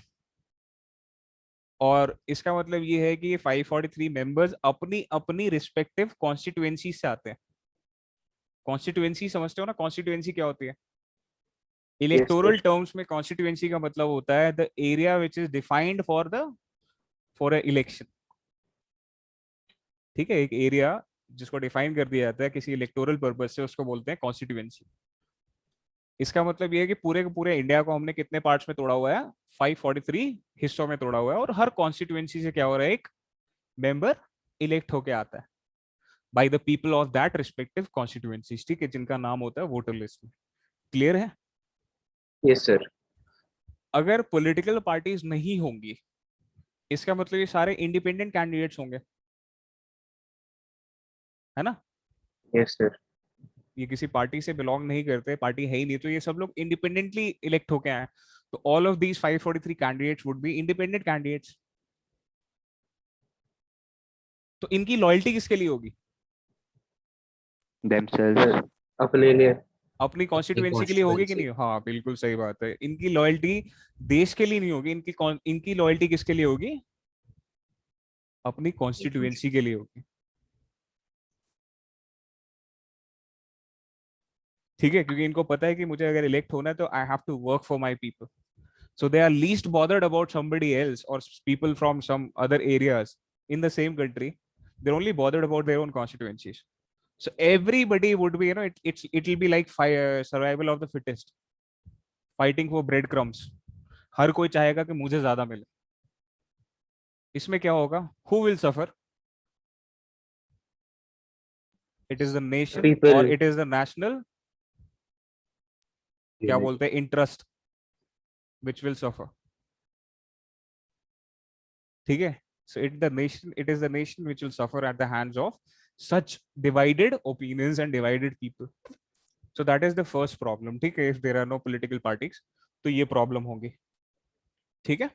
और इसका मतलब ये है कि ये 543 मेंबर्स अपनी अपनी रिस्पेक्टिव कॉन्स्टिट्यूएंसी से आते हैं। कॉन्स्टिट्यूएंसी समझते हो ना, कॉन्स्टिट्यूएंसी क्या होती है? इलेक्टोरल टर्म्स में कॉन्स्टिट्यूएंसी का मतलब होता है the area which is defined for a election. ठीक है, एक एरिया जिसको डिफाइन कर दिया जाता है किसी इलेक्टोरल पर्पज से, उसको बोलते हैं कॉन्स्टिट्यूएंसी। इसका मतलब ये है कि पूरे के पूरे इंडिया को हमने कितने पार्ट्स में तोड़ा हुआ है? 543 हिस्सों में तोड़ा हुआ है, और हर कॉन्स्टिट्यूएंसी से क्या हो रहा है? एक मेंबर इलेक्ट होके आता है by the people of that respective constituencies. ठीक है, जिनका नाम होता है वोटर लिस्ट में। क्लियर है? Yes sir. अगर पॉलिटिकल पार्टीज नहीं होंगी, इसका मतलब ये सारे इंडिपेंडेंट कैंडिडेट्स होंगे, है ना। Yes sir. ये किसी पार्टी से बिलोंग नहीं करते, पार्टी है ही नहीं, तो ये सब लोग इंडिपेंडेंटली इलेक्ट होके आए। तो all of these 543 candidates would be independent candidates. तो इनकी लॉयल्टी किसके लिए होगी? themselves. अपने लिए। अपनी कॉन्स्टिट्यूएंसी के लिए होगी कि नहीं? हाँ बिल्कुल सही बात है। इनकी लॉयल्टी देश के लिए नहीं होगी, इनकी लॉयल्टी किसके लिए होगी? अपनी कॉन्स्टिट्यूएंसी के लिए होगी। ठीक है, क्योंकि इनको पता है कि मुझे अगर इलेक्ट होना है तो I have to work for my people. So they are least bothered about somebody else or people from some other areas in the same country. They're only bothered about their own constituencies. So everybody would be, it'll be like survival of the fittest, fighting for breadcrumbs. हर कोई चाहेगा कि मुझे ज्यादा मिले। इसमें क्या होगा? Who will suffer? It is the nation People. or it is the national, क्या बोलते हैं, interest which will suffer. ठीक है? So it is the nation which will suffer at the hands of such divided opinions and divided people. So that is the first problem. ठीक है? If there are no political parties, तो ये problem होगी। ठीक है?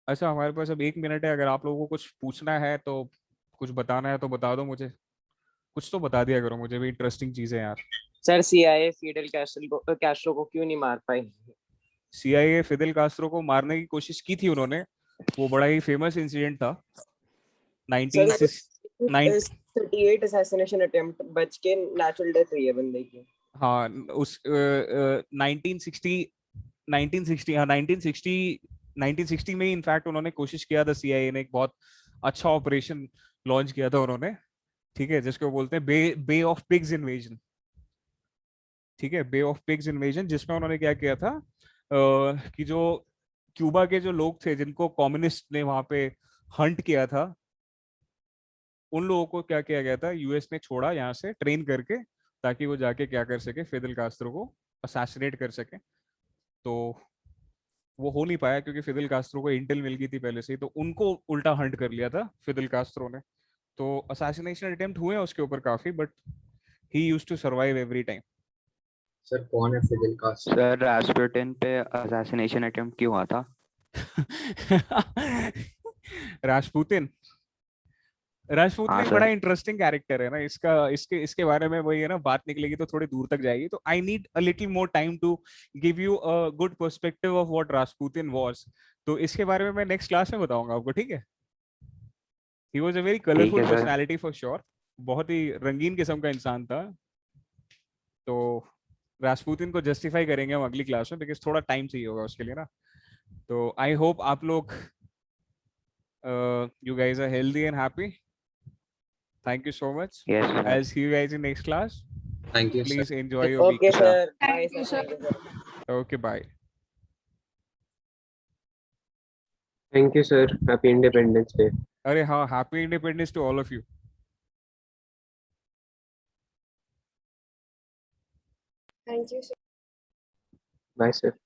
अच्छा, हमारे पास अब 1 मिनट है। अगर आप लोगों को कुछ पूछना है तो, कुछ बताना है तो बता दो मुझे। कुछ तो बता दिया करो, मुझे भी इंटरेस्टिंग चीजें यार। सर CIA फिडेल कैस्ट्रो को क्यों नहीं मार पाई? CIA फिडेल कास्ट्रो को मारने की कोशिश की थी उन्होंने, वो बड़ा ही फेमस इंसिडेंट था। 38 assassination attempt बच के नेचुरल डेथ हुई है बंदे की। हाँ, उस 1960 में इनफैक्ट उन्होंने कोशिश किया था, CIA ने एक बहुत अच्छा ऑपरेशन लॉन्च किया था उन्होंने। ठीक है, जिसको बोलते हैं बे ऑफ पिग्स इन्वेजन। ठीक है, बे ऑफ पिग्स इन्वेजन, जिसमें उन्होंने क्या किया था कि जो क्यूबा के जो लोग थे जिनको कम्युनिस्ट ने वहां पे हंट किया था, उन लोगों को क्या किया गया था, US ने छोड़ा यहाँ से ट्रेन करके, ताकि वो जाके क्या कर सके, फिदेल कास्त्रो को असैसिनेट कर सके। तो वो हो नहीं पाया क्योंकि फिदेल कास्त्रो को इंटेल मिल गई थी पहले से ही, तो उनको उल्टा हंट कर लिया था फिदेल कास्त्रो ने। तो असैसिनेशन अटेम्प्ट हुए उसके ऊपर काफी, but he used to survive every time. Sir कौन है फिदेल कास्ट्रो? सर रास्पुटिन पे असैसिनेशन अटेम्प्ट क्यों हुआ था? राजपूतिन एक बड़ा इंटरेस्टिंग कैरेक्टर है ना। इसके बारे में वही है ना, बात निकलेगी तो थोड़ी दूर तक जाएगी। तो I need a little more time to give you a good perspective of what Rasputin was. तो इसके बारे में मैं नेक्स्ट क्लास में बताऊंगा आपको, ठीक है? He was a very colourful personality for sure, बहुत ही रंगीन किस्म का इंसान था। तो राजपूतिन को जस्टिफाई करेंगे हम अगली क्लास में, बिकॉज थोड़ा टाइम चाहिए होगा उसके लिए ना। तो आई होप आप लोग you guys are healthy and happy. Thank you so much. Yes, sir. I'll see you guys in next class. Thank you, Please sir. enjoy your week. Okay, sir. Thank you, sir. Okay, bye. Thank you, sir. Happy Independence Day. अरे हाँ, happy Independence to all of you. Thank you, sir. Bye, sir.